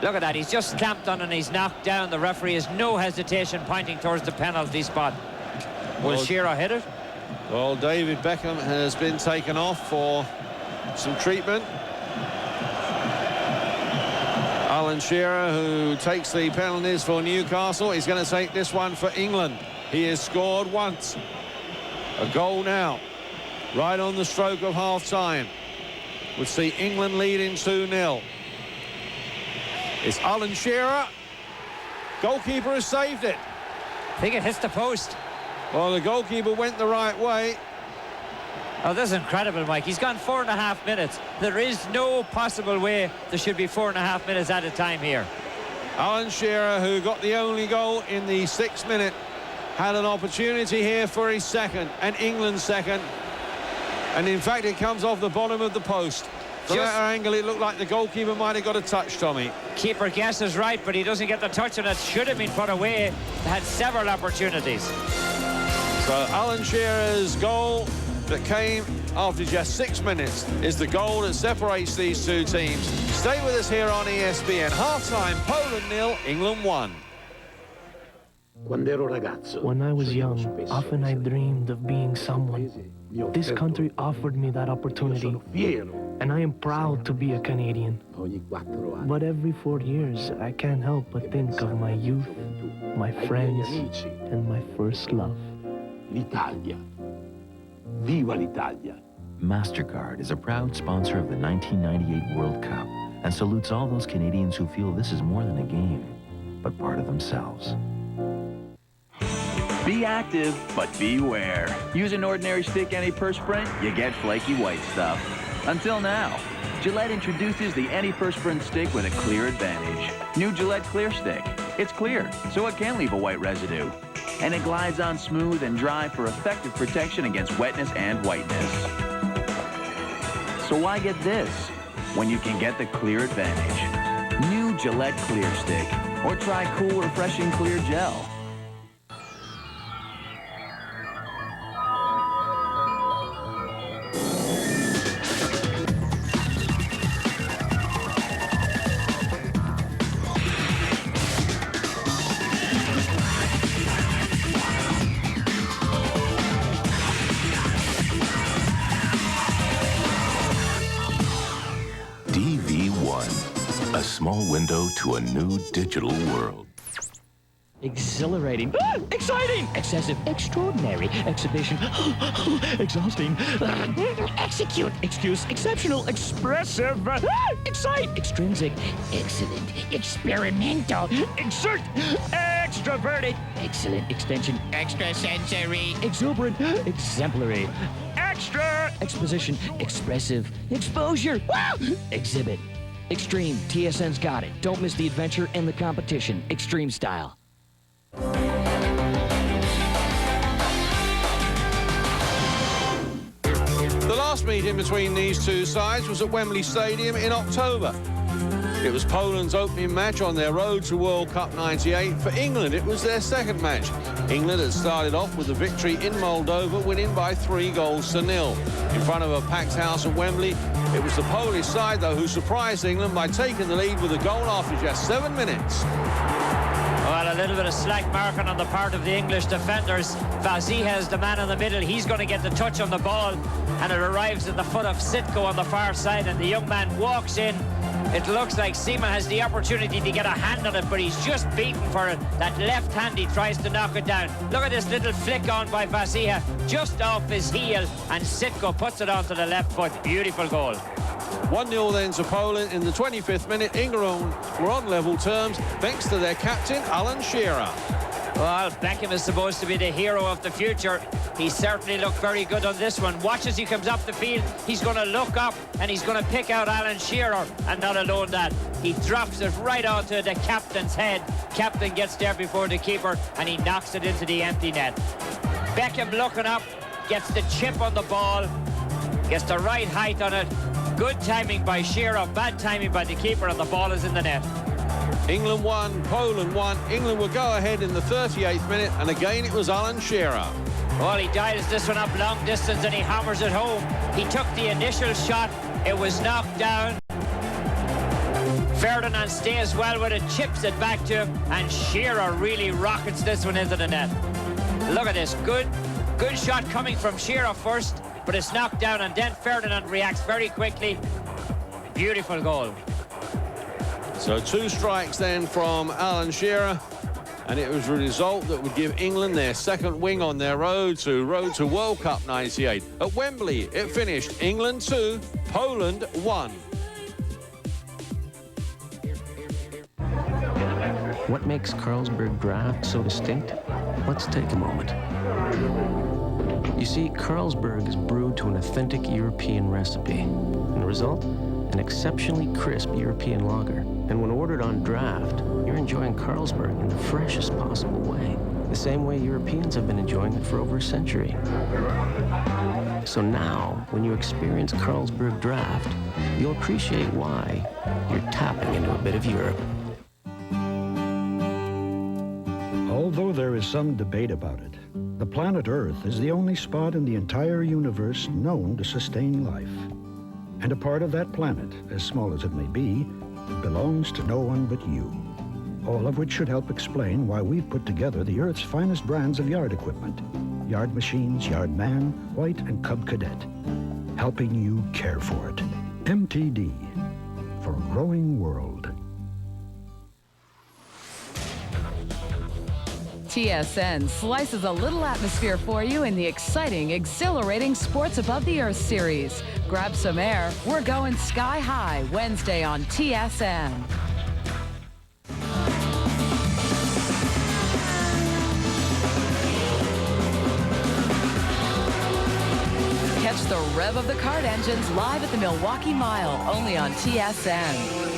Look at that, he's just clamped on and he's knocked down. The referee has no hesitation pointing towards the penalty spot. Will Shearer hit it? Well, David Beckham has been taken off for some treatment Alan Shearer, who takes the penalties for Newcastle, is going to take this one for England. He has scored once. A goal now, right on the stroke of half-time. Would see England leading 2-0. It's Alan Shearer. Goalkeeper has saved it. I think it hits the post. Well, the goalkeeper went the right way. Oh, this is incredible, Mike. He's gone 4.5 minutes. There is no possible way there should be 4.5 minutes at a time here. Alan Shearer, who got the only goal in the 6th minute, had an opportunity here for his second, and England's second. And in fact, it comes off the bottom of the post. From that angle, it looked like the goalkeeper might have got a touch, Tommy. Keeper guesses right, but he doesn't get the touch, and it should have been put away. They had several opportunities. So Alan Shearer's goal that came after just 6 minutes is the goal that separates these two teams. Stay with us here on ESPN. Half-time, Poland 0, England 1. When I was young, often I dreamed of being someone. This country offered me that opportunity, and I am proud to be a Canadian. But every 4 years, I can't help but think of my youth, my friends, and my first love. L'Italia. Viva l'Italia. MasterCard is a proud sponsor of the 1998 World Cup and salutes all those Canadians who feel this is more than a game, but part of themselves. Be active, but beware. Use an ordinary stick antiperspirant, you get flaky white stuff. Until now, Gillette introduces the antiperspirant stick with a clear advantage. New Gillette Clear Stick. It's clear, so it can leave a white residue. And it glides on smooth and dry for effective protection against wetness and whiteness. So why get this when you can get the clear advantage? New Gillette Clear Stick, or try cool, refreshing clear gel. A small window to a new digital world. Exhilarating. Exciting. Excessive. Extraordinary. Exhibition. Exhausting. Execute. Excuse. Exceptional. Expressive. Excite. Extrinsic. Excellent. Experimental. Exert. Extroverted. Excellent. Extension. Extrasensory. Exuberant. Exemplary. Extra. Exposition. Expressive. Exposure. Exhibit. Extreme. TSN's got it. Don't miss the adventure and the competition. Extreme style. The last meeting between these two sides was at Wembley Stadium in October. It was Poland's opening match on their road to World Cup '98. For England, it was their second match. England had started off with a victory in Moldova, winning by 3-0 in front of a packed house at Wembley. It was the Polish side, though, who surprised England by taking the lead with a goal after just 7 minutes. Well, a little bit of slack marking on the part of the English defenders. Vaziha is the man in the middle. He's going to get the touch on the ball, and it arrives at the foot of Sitko on the far side, and the young man walks in. It looks like Seaman has the opportunity to get a hand on it, but he's just beaten for it. That left hand, he tries to knock it down. Look at this little flick on by Vaziha, just off his heel, and Sitko puts it onto the left foot. Beautiful goal. 1-0 then to Poland in the 25th minute. England were on level terms thanks to their captain, Alan Shearer. Well, Beckham is supposed to be the hero of the future. He certainly looked very good on this one. Watch as he comes up the field. He's going to look up and he's going to pick out Alan Shearer. And not alone that, he drops it right onto the captain's head. Captain gets there before the keeper and he knocks it into the empty net. Beckham looking up, gets the chip on the ball, gets the right height on it. Good timing by Shearer, bad timing by the keeper, and the ball is in the net. England won, Poland won. England will go ahead in the 38th minute, and again it was Alan Shearer. Well, he dials this one up long distance and he hammers it home. He took the initial shot, it was knocked down. Ferdinand stays well with it, chips it back to him, and Shearer really rockets this one into the net. Look at this, good shot coming from Shearer first, but it's knocked down, and then Ferdinand reacts very quickly. Beautiful goal. So 2 strikes then from Alan Shearer, and it was a result that would give England their second wing on their road to World Cup 98. At Wembley, it finished England 2, Poland 1. What makes Carlsberg Draft so distinct? Let's take a moment. You see, Carlsberg is brewed to an authentic European recipe. And the result? An exceptionally crisp European lager. And when ordered on draft, you're enjoying Carlsberg in the freshest possible way. The same way Europeans have been enjoying it for over a century. So now, when you experience Carlsberg Draft, you'll appreciate why you're tapping into a bit of Europe. Although there is some debate about it, the planet Earth is the only spot in the entire universe known to sustain life. And a part of that planet, as small as it may be, belongs to no one but you. All of which should help explain why we've put together the Earth's finest brands of yard equipment. Yard Machines, Yard Man, White, and Cub Cadet. Helping you care for it. MTD, for a growing world. TSN slices a little atmosphere for you in the exciting, exhilarating Sports Above the Earth series. Grab some air. We're going sky high Wednesday on TSN. Catch the rev of the kart engines live at the Milwaukee Mile, only on TSN.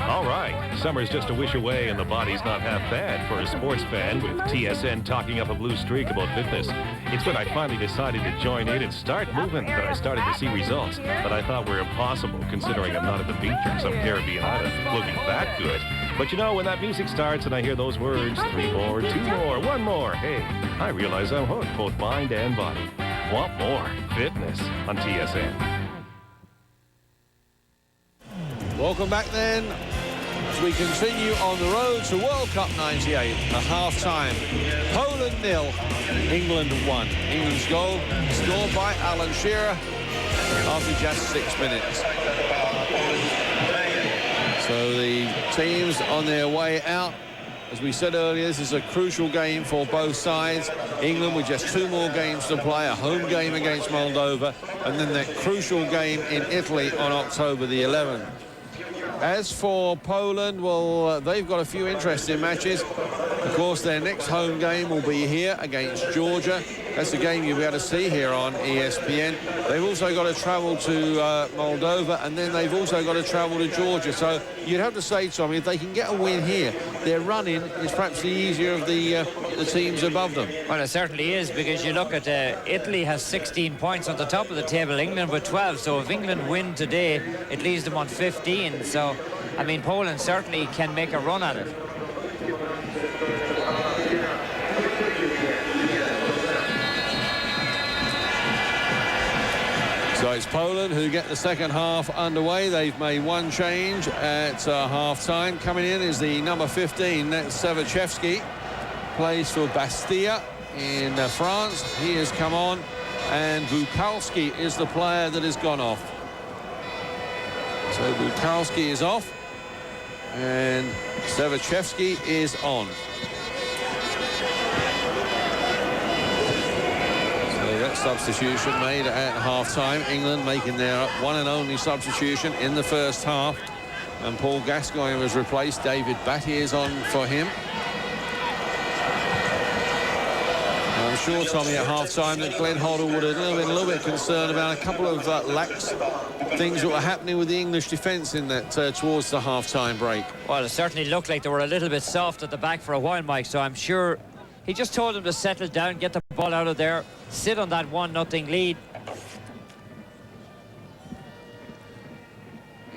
All right, summer's just a wish away and the body's not half bad for a sports fan with TSN talking up a blue streak about fitness. It's when I finally decided to join in and start moving that I started to see results that I thought were impossible considering I'm not at the beach or some Caribbean island looking that good. But you know, when that music starts and I hear those words, 3 more, 2 more, 1 more, hey, I realize I'm hooked, both mind and body. Want more fitness on TSN. Welcome back then, as we continue on the road to World Cup 98, a half-time. Poland 0, England 1. England's goal scored by Alan Shearer after just 6 minutes. So the teams on their way out. As we said earlier, this is a crucial game for both sides. England with just 2 more games to play, a home game against Moldova, and then that crucial game in Italy on October the 11th. As for Poland, well, they've got a few interesting matches. Of course, their next home game will be here against Georgia. That's a game you'll be able to see here on ESPN. They've also got to travel to Moldova, and then they've also got to travel to Georgia. So you'd have to say, Tommy, if they can get a win here, their run-in is perhaps the easier of the teams above them. Well, it certainly is, because you look at Italy has 16 points on the top of the table, England with 12. So if England win today, it leaves them on 15. So, I mean, Poland certainly can make a run at it. So it's Poland who get the second half underway. They've made 1 change at half-time. Coming in is the number 15, that's Sevachevsky. Plays for Bastia in France. He has come on, and Bukalski is the player that has gone off. So Bukalski is off, and Sevachevsky is on. That substitution made at half-time. England making their one and only substitution in the first half. And Paul Gascoigne was replaced. David Batty is on for him. I'm sure, Tommy, at half-time that Glenn Hoddle would have been a little bit concerned about a couple of lax things that were happening with the English defence in that towards the half-time break. Well, it certainly looked like they were a little bit soft at the back for a while, Mike, so I'm sure he just told them to settle down, get the ball out of there, sit on that 1-0 lead.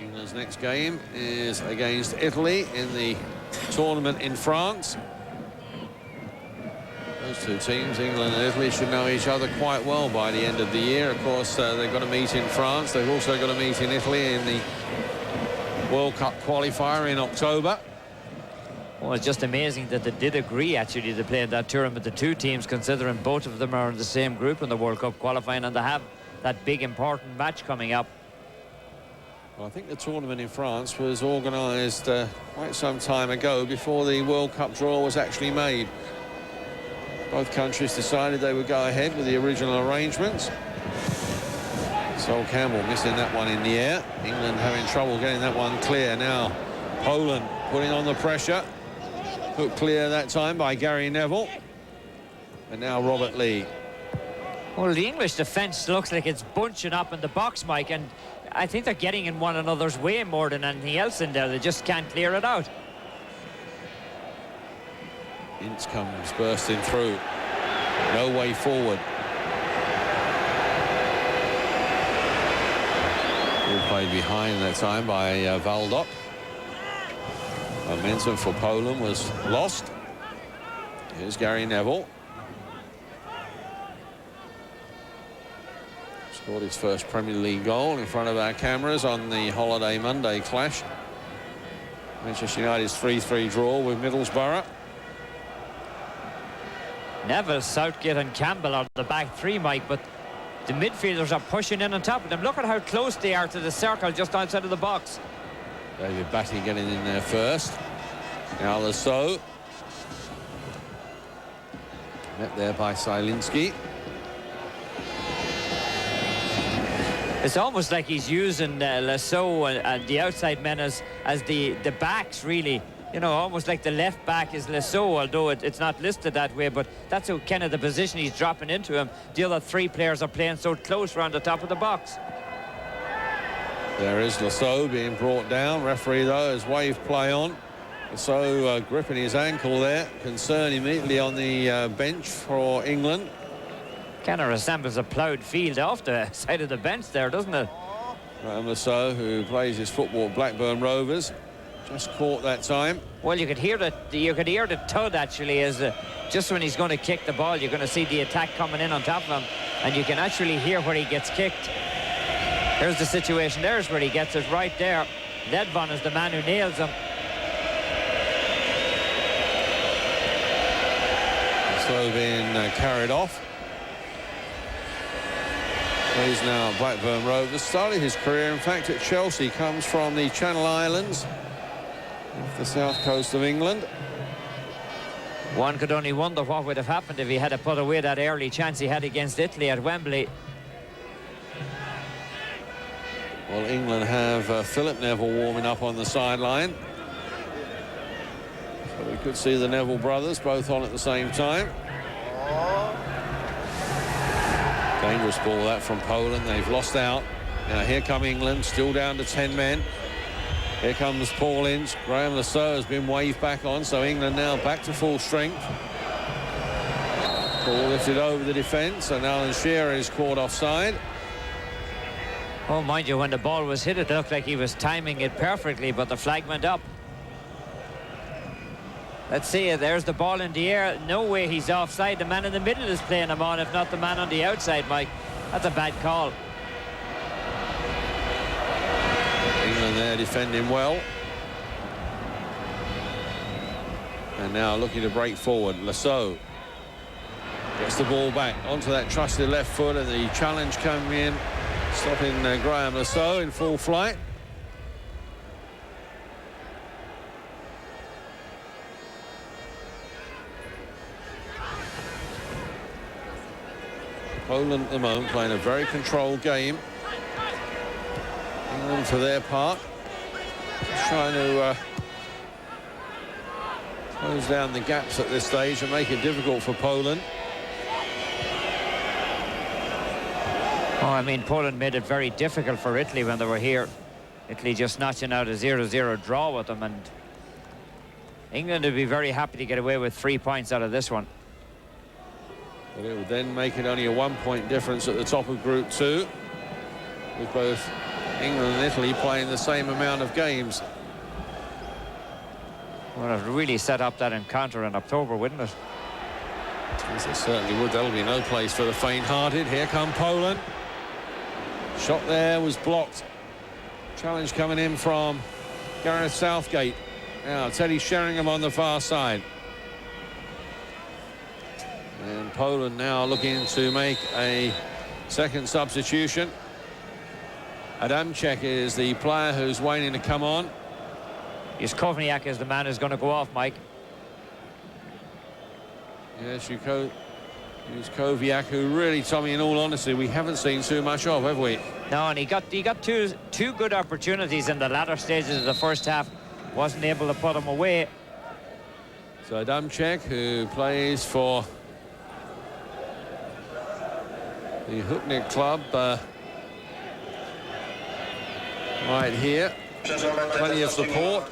England's next game is against Italy in the tournament in France. Those 2 teams, England and Italy, should know each other quite well by the end of the year. Of course, they've got to meet in France. They've also got to meet in Italy in the World Cup qualifier in October. Well, it's just amazing that they did agree, actually, to play in that tournament, the 2 teams, considering both of them are in the same group in the World Cup qualifying, and they have that big, important match coming up. Well, I think the tournament in France was organised quite some time ago, before the World Cup draw was actually made. Both countries decided they would go ahead with the original arrangements. Sol Campbell missing that one in the air. England having trouble getting that one clear. Now Poland putting on the pressure. Put clear that time by Gary Neville. And now Robert Lee. Well, the English defence looks like it's bunching up in the box, Mike, and I think they're getting in one another's way more than anything else in there. They just can't clear it out. Ince comes bursting through. No way forward. All played behind that time by Valdok. Momentum for Poland was lost. Here's Gary Neville. Scored his first Premier League goal in front of our cameras on the Holiday Monday clash. Manchester United's 3-3 draw with Middlesbrough. Neville, Southgate and Campbell are the back three, Mike, but the midfielders are pushing in on top of them. Look at how close they are to the circle just outside of the box. David Batty getting in there first. Now Lasso. Met there by Zielinski. It's almost like he's using Lasso and the outside men as the backs, really. You know, almost like the left back is Lasso, although it's not listed that way, but that's kind of the position he's dropping into him. The other three players are playing so close around the top of the box. There is Lasso being brought down. Referee, though, has waved play on. Lasso gripping his ankle there. Concern immediately on the bench for England. Kind of resembles a ploughed field off the side of the bench there, doesn't it? Graham Lasso, who plays his football at Blackburn Rovers, just caught that time. Well, you could hear the thud actually, as just when he's going to kick the ball, you're going to see the attack coming in on top of him, and you can actually hear where he gets kicked. Here's the situation. There's where he gets it, right there. Ledvan is the man who nails him. So being carried off. He's now at Blackburn Rovers. Started his career, in fact, at Chelsea. Comes from the Channel Islands, off the south coast of England. One could only wonder what would have happened if he had to put away that early chance he had against Italy at Wembley. Well, England have Philip Neville warming up on the sideline. So we could see the Neville brothers both on at the same time. Dangerous ball that from Poland. They've lost out. Now here come England, still down to 10 men. Here comes Paul Ince. Graham Lasso has been waved back on, so England now back to full strength. Ball lifted over the defence, and Alan Shearer is caught offside. Oh, mind you, when the ball was hit, it looked like he was timing it perfectly, but the flag went up. Let's see, there's the ball in the air. No way he's offside. The man in the middle is playing him on, if not the man on the outside, Mike. That's a bad call. England there defending well. And now looking to break forward. Lasso gets the ball back onto that trusted left foot, and the challenge coming in, stopping Graham Lasso in full flight. Poland at the moment playing a very controlled game. England, for their part, just trying to close down the gaps at this stage and make it difficult for Poland. Oh, I mean, Poland made it very difficult for Italy when they were here. Italy just notching out a 0-0 draw with them, and England would be very happy to get away with 3 points out of this one. But it would then make it only a 1-point difference at the top of Group 2, with both England and Italy playing the same amount of games. Well, it really set up that encounter in October, wouldn't it? Yes, it certainly would. There'll be no place for the faint-hearted. Here come Poland. Shot there was blocked. Challenge coming in from Gareth Southgate. Now Teddy Sheringham on the far side. And Poland now looking to make a second substitution. Adamczyk is the player who's waiting to come on. Juszkowiak is the man who's going to go off, Mike. Yes, Juszkowiak, who really, Tommy, in all honesty, we haven't seen too much of, have we? No, and he got two good opportunities in the latter stages of the first half. Wasn't able to put them away. So Adamczyk, who plays for the Huknik club right here. Plenty of support.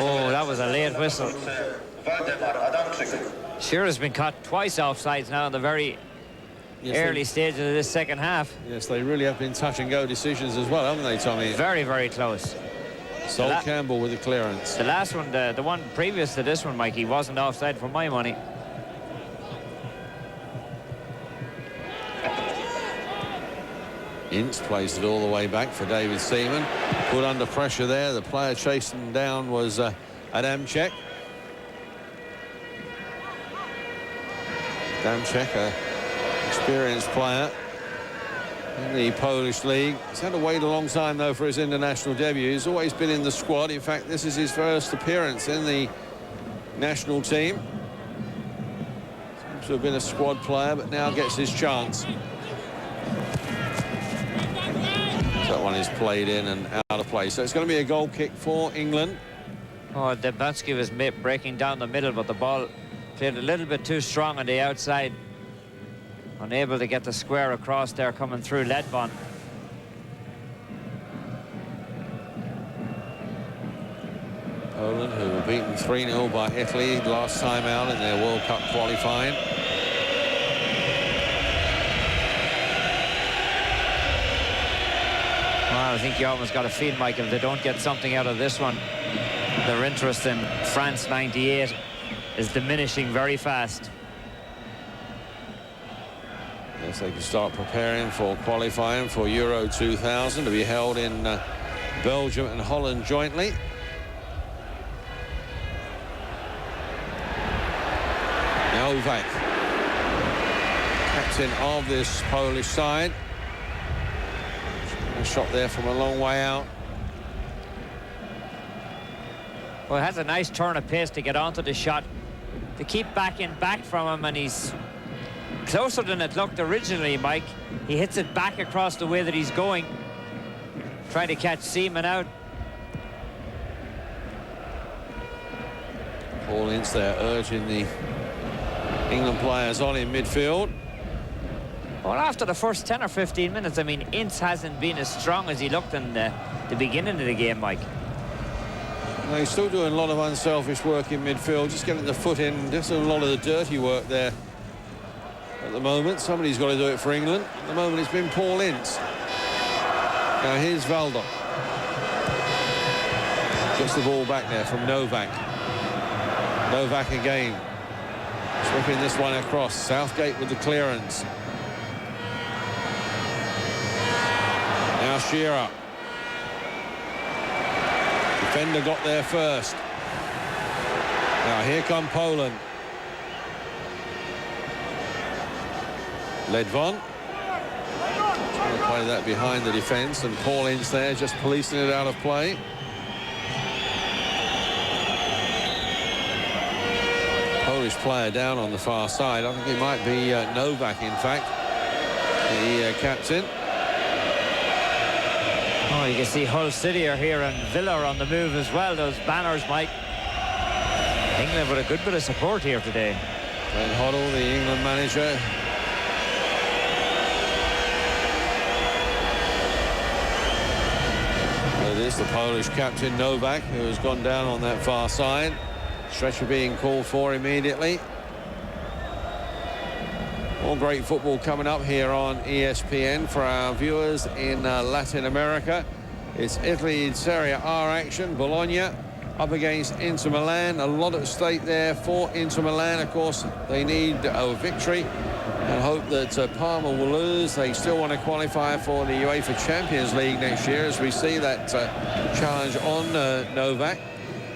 Oh, that was a late whistle. Shearer's been caught twice offsides now in the very early stages of this second half. Yes, they really have been touch and go decisions as well, haven't they, Tommy? Very, very close. Sol Campbell with the clearance. The last one, the one previous to this one, Mikey, wasn't offside for my money. Ince plays it all the way back for David Seaman. Put under pressure there. The player chasing down was Adamczyk. Adamczyk, an experienced player in the Polish league. He's had to wait a long time, though, for his international debut. He's always been in the squad. In fact, this is his first appearance in the national team. Seems to have been a squad player, but now gets his chance. That one is played in and out of play. So it's going to be a goal kick for England. Oh, Debansky was breaking down the middle, but the ball played a little bit too strong on the outside. Unable to get the square across there coming through Ledbon. Poland, who were beaten 3-0 by Italy last time out in their World Cup qualifying. Well, I think you almost got a feel, Mike, if they don't get something out of this one, their interest in France '98 is diminishing very fast. Yes, they can start preparing for qualifying for Euro 2000 to be held in Belgium and Holland jointly. Novak, captain of this Polish side. A shot there from a long way out. Well, it has a nice turn of pace to get onto the shot, to keep backing back from him, and he's closer than it looked originally, Mike. He hits it back across the way that he's going, trying to catch Seaman out. Paul Ince there urging the England players on in midfield. Well, after the first 10 or 15 minutes, I mean, Ince hasn't been as strong as he looked in the beginning of the game, Mike. Well, he's still doing a lot of unselfish work in midfield, just getting the foot in, just doing a lot of the dirty work there at the moment. Somebody's got to do it for England. At the moment, it's been Paul Ince. Now, here's Valdo. Gets the ball back there from Novak. Novak again. Sweeping this one across. Southgate with the clearance. Now Shearer. Defender got there first. Now here come Poland. Ledvon. Trying to play that behind the defence, and Paul Ince there just policing it out of play. Polish player down on the far side. I think it might be Novak, in fact, the captain. Oh, you can see Hull City are here and Villa are on the move as well. Those banners, Mike. England with a good bit of support here today. Glenn Hoddle, the England manager. It is the Polish captain, Novak, who has gone down on that far side. Stretcher being called for immediately. All great football coming up here on ESPN for our viewers in Latin America. It's Italy in Serie A action. Bologna up against Inter Milan. A lot at stake there for Inter Milan. Of course, they need a victory and hope that Parma will lose. They still want to qualify for the UEFA Champions League next year, as we see that challenge on Novak.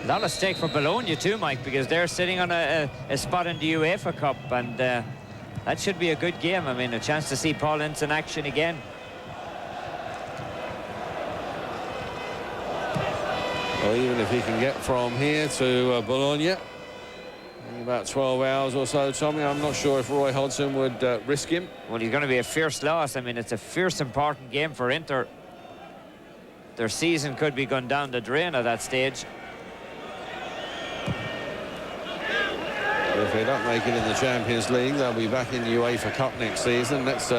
A lot of stake for Bologna too, Mike, because they're sitting on a spot in the UEFA Cup, and that should be a good game. I mean, a chance to see Paul Ince in action again. Well, even if he can get from here to Bologna in about 12 hours or so, Tommy, I'm not sure if Roy Hodgson would risk him. Well, he's going to be a fierce loss. I mean, it's a fierce, important game for Inter. Their season could be going down the drain at that stage. If they don't make it in the Champions League, they'll be back in the UEFA Cup next season. That's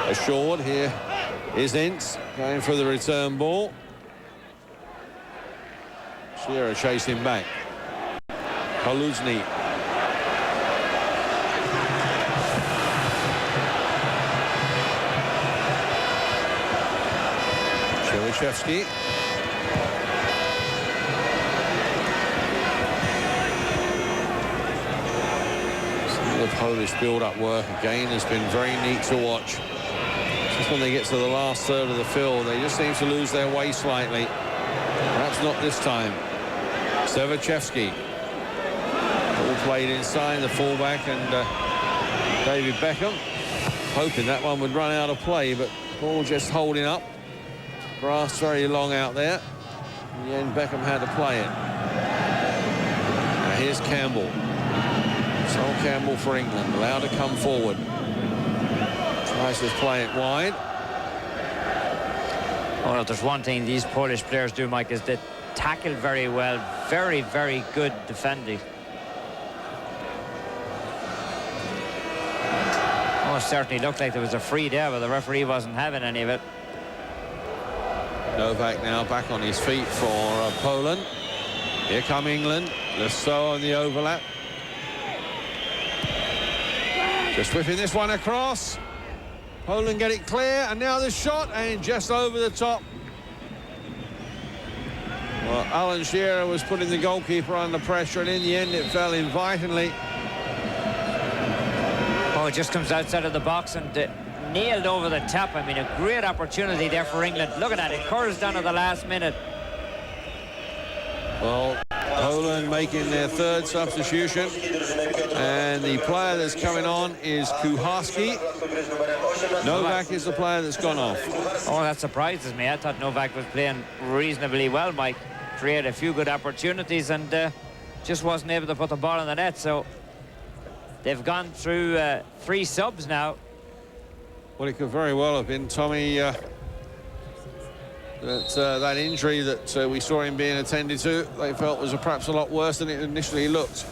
assured. Here is Ince going for the return ball. Shearer chasing back. Kaluzny. Cherishevsky. The Polish build-up work again has been very neat to watch. Just when they get to the last third of the field, they just seem to lose their way slightly. Perhaps not this time. Sevachevsky. All played inside the fullback, and David Beckham hoping that one would run out of play, but ball just holding up. Grass very long out there. In the end, Beckham had to play it. Now here's Campbell. Sol Campbell for England, allowed to come forward. Tries to play it wide. Well, if there's one thing these Polish players do, Mike, is they tackle very well. Very, very good defending. Oh, it certainly looked like there was a free there, but the referee wasn't having any of it. Novak now back on his feet for Poland. Here come England. Lasso on the overlap. Just whipping this one across. Poland get it clear, and now the shot, and just over the top. Well, Alan Shearer was putting the goalkeeper under pressure, and in the end it fell invitingly. Oh, it just comes outside of the box and nailed over the top. I mean, a great opportunity there for England. Look at that, it curls down at the last minute. Well, Poland making their third substitution, and the player that's coming on is Kucharski. Novak is the player that's gone off. Oh, that surprises me. I thought Novak was playing reasonably well, Mike. Created a few good opportunities and just wasn't able to put the ball in the net. So they've gone through 3 subs now. Well, it could very well have been, Tommy, that injury that we saw him being attended to, they felt was perhaps a lot worse than it initially looked.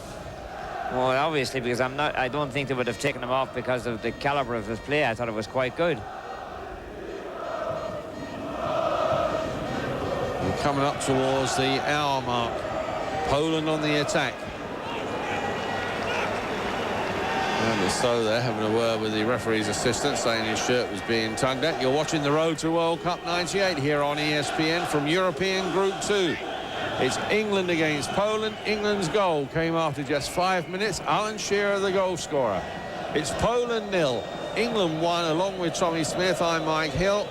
Well, obviously, because I don't think they would have taken him off because of the caliber of his play. I thought it was quite good. We're coming up towards the hour mark. Poland on the attack. And so they're having a word with the referee's assistant, saying his shirt was being tugged at. You're watching the Road to World Cup 98 here on ESPN from European Group 2. It's England against Poland. England's goal came after just 5 minutes. Alan Shearer, the goal scorer. It's Poland 0. England 1, along with Tommy Smith. I'm Mike Hill.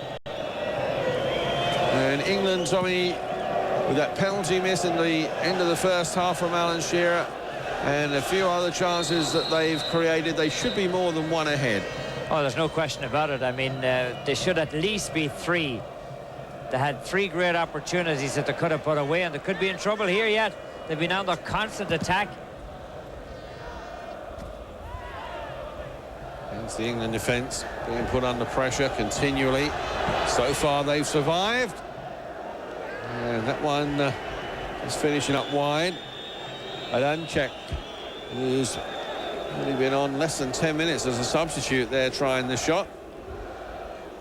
And England, Tommy, with that penalty miss in the end of the first half from Alan Shearer, and a few other chances that they've created, they should be more than 1 ahead. Oh, there's no question about it. I mean, they should at least be 3. They had 3 great opportunities that they could have put away, and they could be in trouble here yet. They've been under constant attack. It's the England defence being put under pressure continually. So far, they've survived. And that one is finishing up wide. Adanchek, who's only been on less than 10 minutes as a substitute there, trying the shot.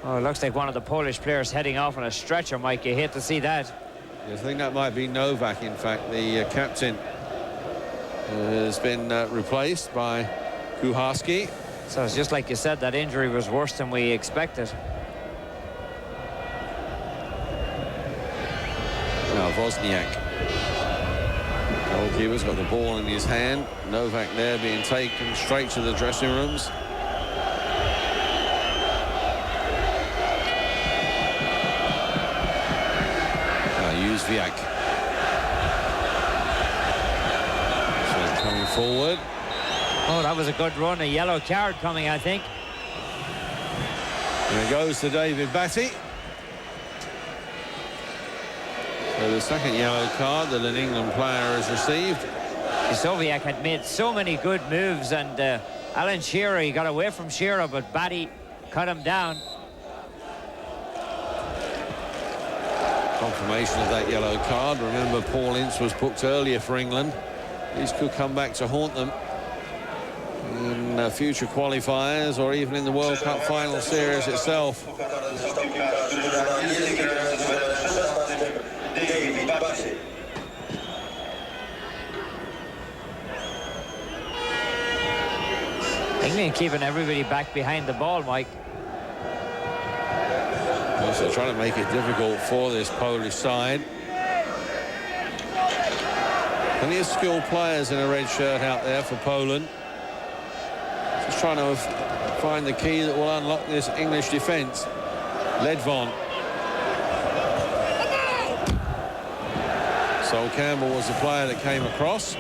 Oh, it looks like one of the Polish players heading off on a stretcher, Mike. You hate to see that. Yes, I think that might be Novak, in fact, the captain, has been replaced by Kucharski. So it's just like you said, that injury was worse than we expected. Now Wozniak. Goalkeeper's got the ball in his hand. Novak there being taken straight to the dressing rooms. Now Jóźwiak. Forward. Oh, that was a good run. A yellow card coming, I think. And it goes to David Batty. So the second yellow card that an England player has received. Soviak had made so many good moves, and Alan Shearer, he got away from Shearer, but Batty cut him down. Confirmation of that yellow card. Remember, Paul Ince was booked earlier for England. These could come back to haunt them in future qualifiers or even in the World Cup final series itself. England keeping everybody back behind the ball, Mike. Also trying to make it difficult for this Polish side. Plenty of skilled players in a red shirt out there for Poland. Just trying to find the key that will unlock this English defence. Ledvon. Sol Campbell was the player that came across.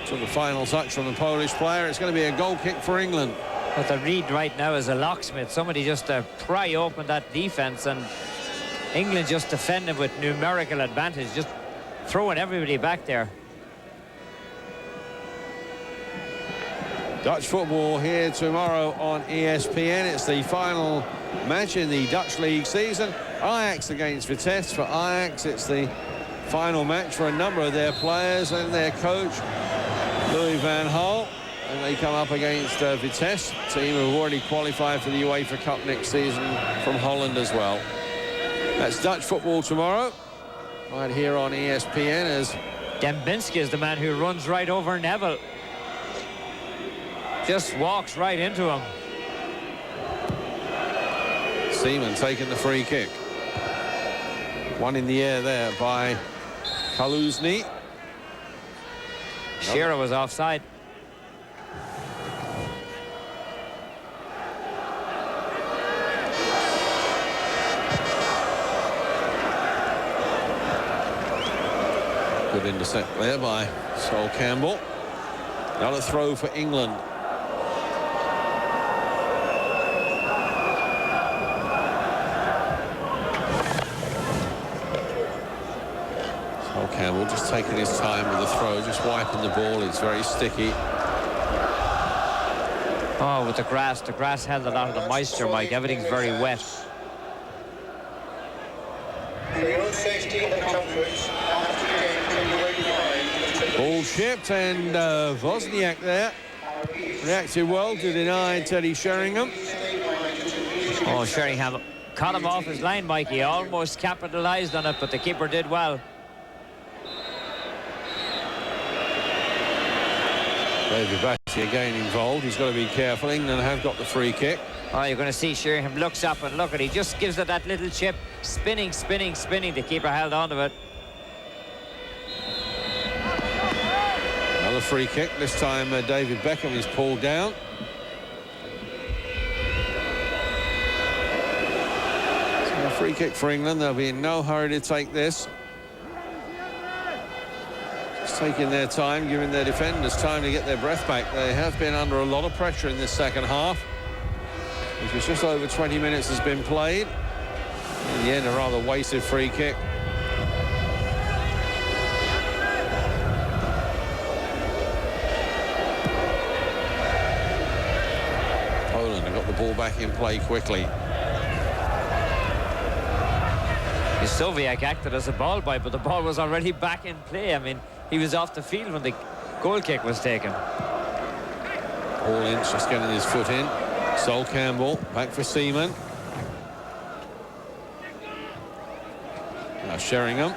Took the final touch from the Polish player. It's going to be a goal kick for England. But the read right now is a locksmith. Somebody just pry open that defence, and England just defending with numerical advantage, just throwing everybody back there. Dutch football here tomorrow on ESPN. It's the final match in the Dutch League season. Ajax against Vitesse. For Ajax, it's the final match for a number of their players and their coach, Louis van Gaal. And they come up against Vitesse, team who have already qualified for the UEFA Cup next season from Holland as well. That's Dutch football tomorrow, right here on ESPN. As Dembinski is the man who runs right over Neville. Just walks right into him. Seaman taking the free kick. One in the air there by Kaluzny. Shearer was offside. Good intercept there by Sol Campbell. Another throw for England. Sol Campbell just taking his time with the throw, just wiping the ball. It's very sticky. Oh, with the grass held a lot of the moisture, Mike. Everything's very wet. Ball chipped, and Wozniak there reacted well to deny Teddy Sheringham. Oh, Sheringham caught him off his line, Mike. He almost capitalised on it, but the keeper did well. David Batty again involved. He's got to be careful. England have got the free kick. Oh, you're going to see Sheringham looks up, and look at, he just gives it that little chip, spinning. The keeper held on to it. Another free kick. This time David Beckham is pulled down. So a free kick for England. They'll be in no hurry to take this. Just taking their time, giving their defenders time to get their breath back. They have been under a lot of pressure in this second half, which is just over 20 minutes has been played. In the end, a rather wasted free kick. Poland have got the ball back in play quickly. Soviak acted as a ball boy, but the ball was already back in play. I mean, he was off the field when the goal kick was taken. Paul Ince just getting his foot in. Sol Campbell back for Seaman. Now Sheringham.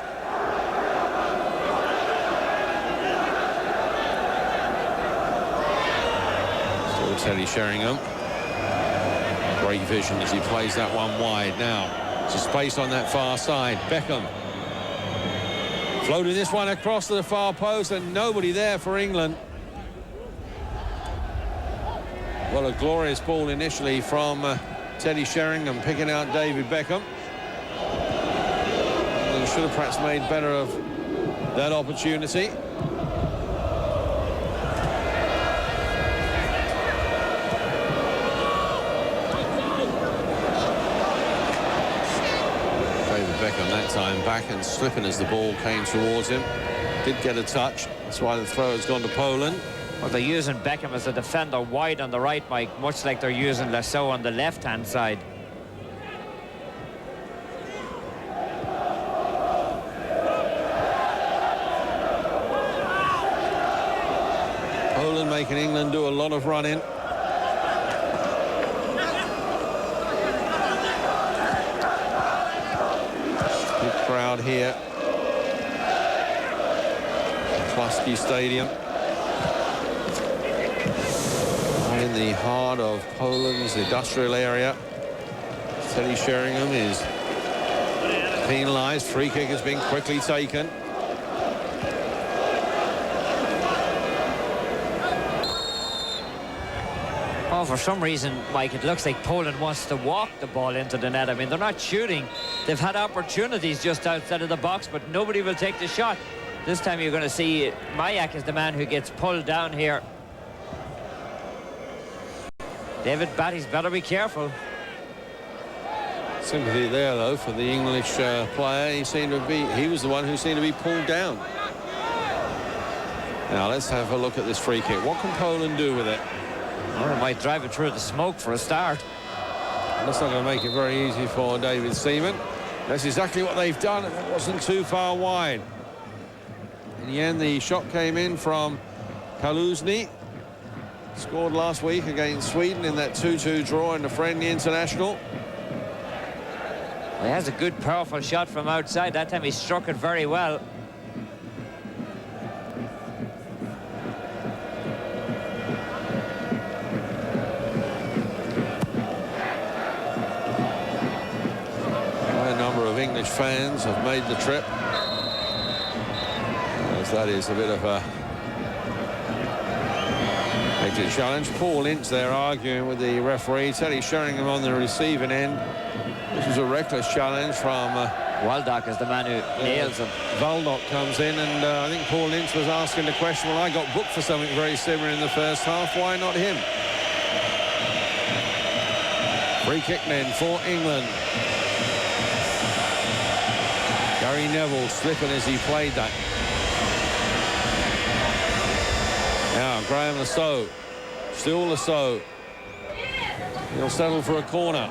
Still Teddy Sheringham. Great vision as he plays that one wide. Now it's space on that far side. Beckham floating this one across to the far post, and nobody there for England. Well, a glorious ball initially from Teddy Sheringham, picking out David Beckham. And should have perhaps made better of that opportunity. Beckham that time back and slipping as the ball came towards him. Did get a touch. That's why the throw has gone to Poland. Well, they're using Beckham as a defender wide on the right, Mike, much like they're using Lasso on the left-hand side. Poland making England do a lot of running. Big crowd here. Klasky Stadium. In the heart of Poland's industrial area. Teddy Sheringham is penalised. Free kick has been quickly taken. Oh, for some reason, Mike, it looks like Poland wants to walk the ball into the net. I mean, they're not shooting. They've had opportunities just outside of the box, but nobody will take the shot. This time you're going to see Mayak is the man who gets pulled down here. David Batty's better be careful. Sympathy there, though, for the English player. He was the one who seemed to be pulled down. Now, let's have a look at this free kick. What can Poland do with it? Or it might drive it through the smoke for a start. That's not going to make it very easy for David Seaman. That's exactly what they've done, and it wasn't too far wide. In the end, the shot came in from Kaluzny. Scored last week against Sweden in that 2-2 draw in the friendly international. He has a good, powerful shot from outside. That time he struck it very well. A number of English fans have made the trip, as that is a bit of a challenge. Paul Ince there arguing with the referee. Teddy Sheringham on the receiving end. This was a reckless challenge from Waldock is the man who nails him. Waldock comes in, and I think Paul Ince was asking the question, well, I got booked for something very similar in the first half, why not him? Free kick then for England. Gary Neville slipping as he played that. Now Graham Lasso, still Lasso. He'll settle for a corner.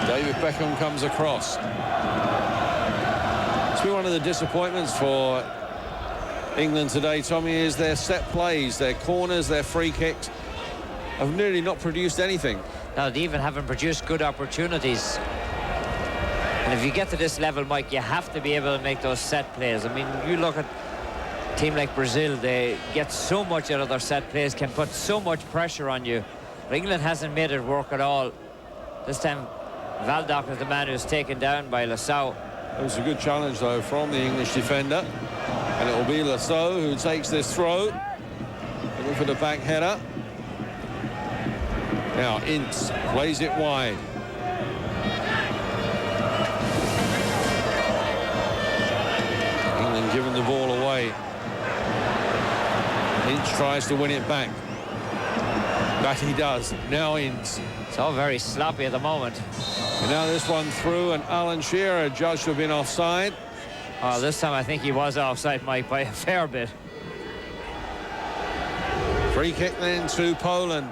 David Beckham comes across. It's been one of the disappointments for England today, Tommy, is their set plays, their corners, their free kicks have nearly not produced anything. No, they even haven't produced good opportunities. And if you get to this level, Mike, you have to be able to make those set plays. I mean, you look at a team like Brazil, they get so much out of their set plays, can put so much pressure on you. But England hasn't made it work at all. This time, Waldock is the man who's taken down by Lasso. It was a good challenge, though, from the English defender. And it will be Lasso who takes this throw. Looking for the back header. Now, Ince plays it wide. England giving the ball away. Ince tries to win it back. That he does. Now Ince. It's all very sloppy at the moment. And now this one through, and Alan Shearer judged to have been offside. Oh, this time I think he was offside, Mike, by a fair bit. Free kick then to Poland.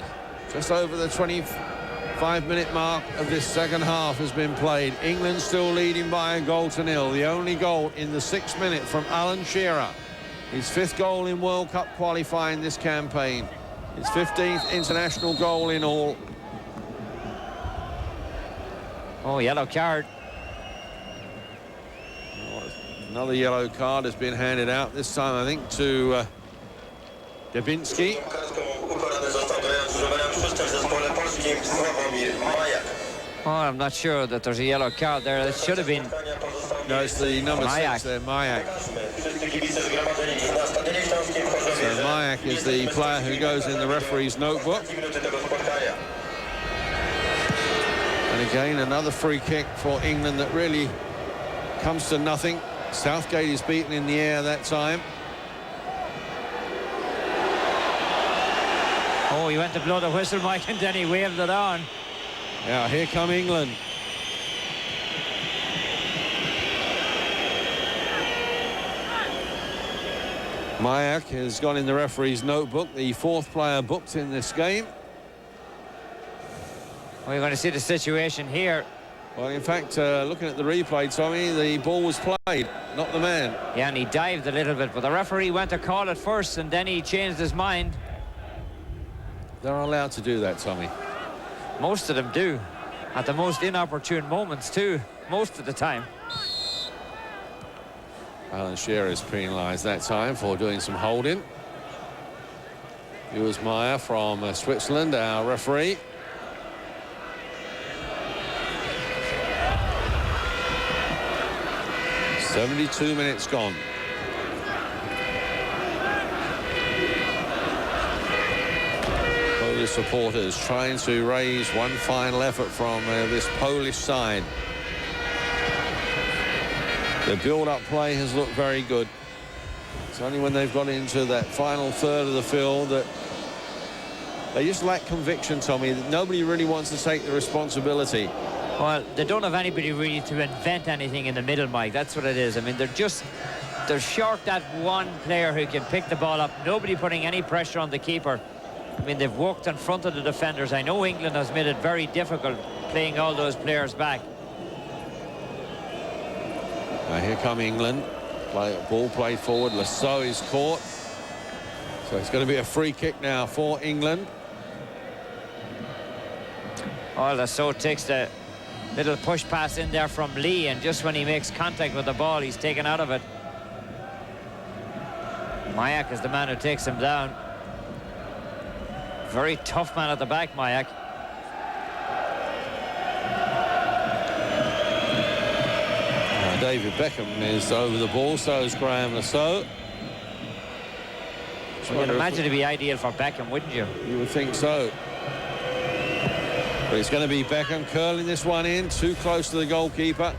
Just over the 25-minute mark of this second half has been played. England still leading by 1-0. The only goal in the 6th minute from Alan Shearer. His 5th goal in World Cup qualifying this campaign. His 15th international goal in all. Oh, yellow card. Another yellow card has been handed out, this time I think to Dubiński. Oh, I'm not sure that there's a yellow card there. It should have been. No, it's the number Mayak. 6 there, Mayak. So Mayak is the player who goes in the referee's notebook. And again, another free kick for England that really comes to nothing. Southgate is beaten in the air that time. Oh, he went to blow the whistle, Mike, and then he waved it on. Now here come England. Mayak has got in the referee's notebook the 4th player booked in this game. Well, you're going to see the situation here. Well, in fact, looking at the replay, Tommy, the ball was played, not the man. Yeah, and he dived a little bit, but the referee went to call it first, and then he changed his mind. They're allowed to do that, Tommy. Most of them do. At the most inopportune moments, too. Most of the time. Alan Shearer is penalised that time for doing some holding. Urs Meyer from Switzerland, our referee. "72 minutes gone. Polish supporters trying to raise one final effort from this Polish side. The build-up play has looked very good. It's only when they've got into that final third of the field that they just lack conviction, Tommy. Nobody really wants to take the responsibility. Well, they don't have anybody really to invent anything in the middle, Mike. That's what it is. I mean, they're short that one player who can pick the ball up. Nobody putting any pressure on the keeper. I mean, they've walked in front of the defenders. I know England has made it very difficult playing all those players back. Now here come England. Ball played forward. Lasso is caught. So it's going to be a free kick now for England. Oh, Lasso takes the little push pass in there from Lee, and just when he makes contact with the ball, he's taken out of it. Mayak is the man who takes him down. Very tough man at the back, Mayak. David Beckham is over the ball, so is Graham Lasso. You'd imagine it'd be ideal for Beckham, wouldn't you? You would think so. But it's going to be Beckham curling this one in, too close to the goalkeeper.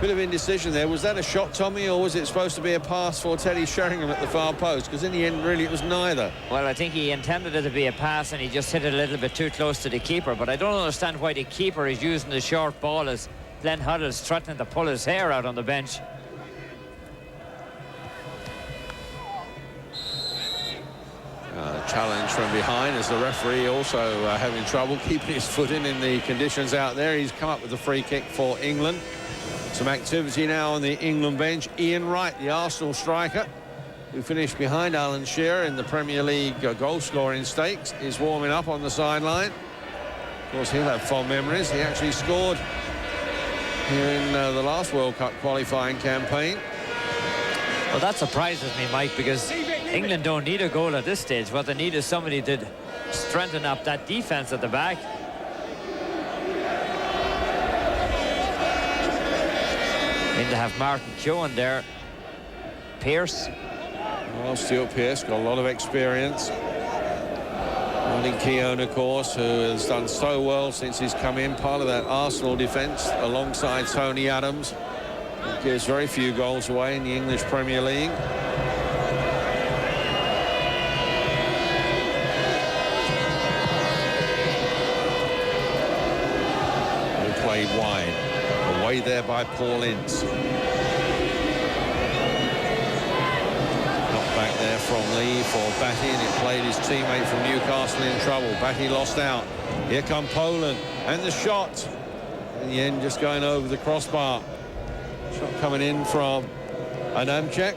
Bit of indecision there. Was that a shot, Tommy, or was it supposed to be a pass for Teddy Sheringham at the far post? Because in the end, really, it was neither. Well, I think he intended it to be a pass, and he just hit it a little bit too close to the keeper. But I don't understand why the keeper is using the short ball as Glenn Huddle's threatening to pull his hair out on the bench. Challenge from behind as the referee also having trouble keeping his foot in the conditions out there. He's come up with a free kick for England. Some activity now on the England bench. Ian Wright, the Arsenal striker, who finished behind Alan Shearer in the Premier League goal scoring stakes, is warming up on the sideline. Of course, he'll have fond memories. He actually scored here in the last World Cup qualifying campaign. Well, that surprises me, Mike, because England don't need a goal at this stage. What they need is somebody to strengthen up that defense at the back. Need to have Martin Keown there. Pearce. Well, Stuart Pearce got a lot of experience. Martin Keown, of course, who has done so well since he's come in, part of that Arsenal defence alongside Tony Adams. He gives very few goals away in the English Premier League. He played wide. Away there by Paul Ince. Back there from Lee for Batty, and it played his teammate from Newcastle in trouble. Batty lost out. Here come Poland, and the shot. In the end, just going over the crossbar. Shot coming in from Adamczyk.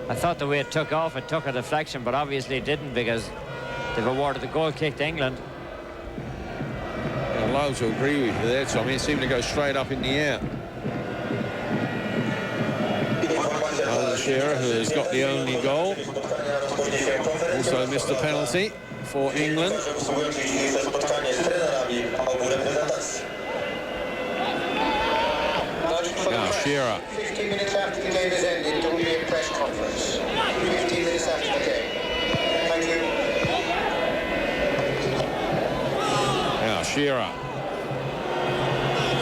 I thought the way it took off, it took a deflection, but obviously it didn't, because they've awarded the goal kick to England. I'm allowed to agree with you there, Tommy. It seemed to go straight up in the air. Shearer, who has got the only goal, also missed a penalty for England. Now Shearer. 15 minutes after the game has ended, there will be a press conference. 15 minutes after the game. Thank you. Now Shearer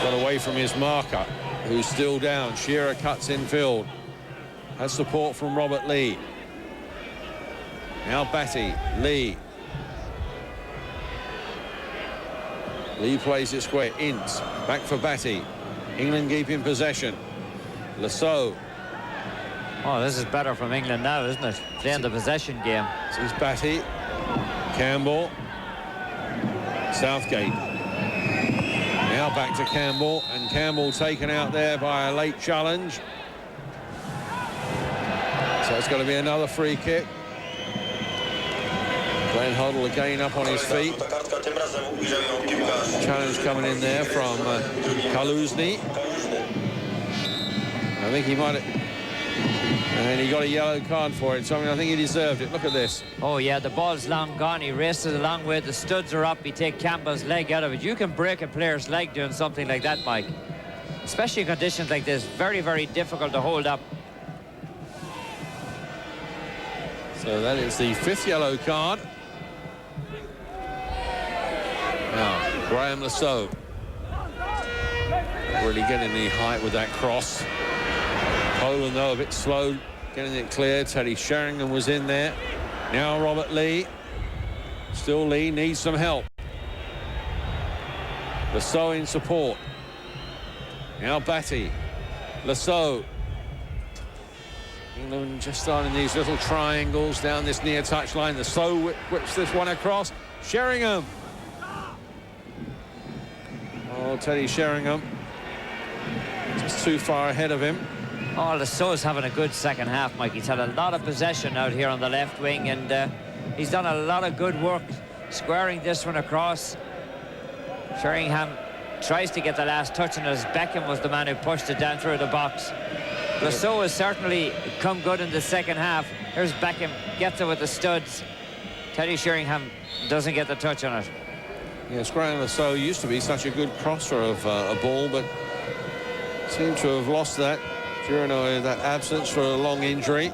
got away from his marker, who's still down. Shearer cuts in field. Has support from Robert Lee. Now Batty, Lee. Lee plays it square. Ince back for Batty. England keeping possession. Lasso. Oh, this is better from England now, isn't it? Playing the possession game. This is Batty. Campbell. Southgate. Now back to Campbell, and Campbell taken out there by a late challenge. So it's going to be another free kick. Glenn Hoddle again up on his feet. Challenge coming in there from Kaluzny. I think he might have... And he got a yellow card for it, so I think he deserved it. Look at this. Oh, yeah, the ball's long gone. He races a long way. The studs are up. He take Campbell's leg out of it. You can break a player's leg doing something like that, Mike. Especially in conditions like this. Very, very difficult to hold up. So that is the 5th yellow card. Now, Graham Lasso. Really getting the height with that cross. Poland, though, a bit slow getting it clear. Teddy Sheringham was in there. Now Robert Lee. Still Lee needs some help. Lasso in support. Now Batty. Lasso. England just starting these little triangles down this near touchline. Lasso whips this one across. Sheringham. Oh, Teddy Sheringham. Just too far ahead of him. Oh, Lasso's having a good second half, Mike. He's had a lot of possession out here on the left wing, and he's done a lot of good work squaring this one across. Sheringham tries to get the last touch, and as Beckham was the man who pushed it down through the box. Lasso has certainly come good in the second half. Here's Beckham, gets it with the studs. Teddy Sheringham doesn't get the touch on it. Yes, Graham Lasso used to be such a good crosser of a ball, but seemed to have lost that during that absence for a long injury.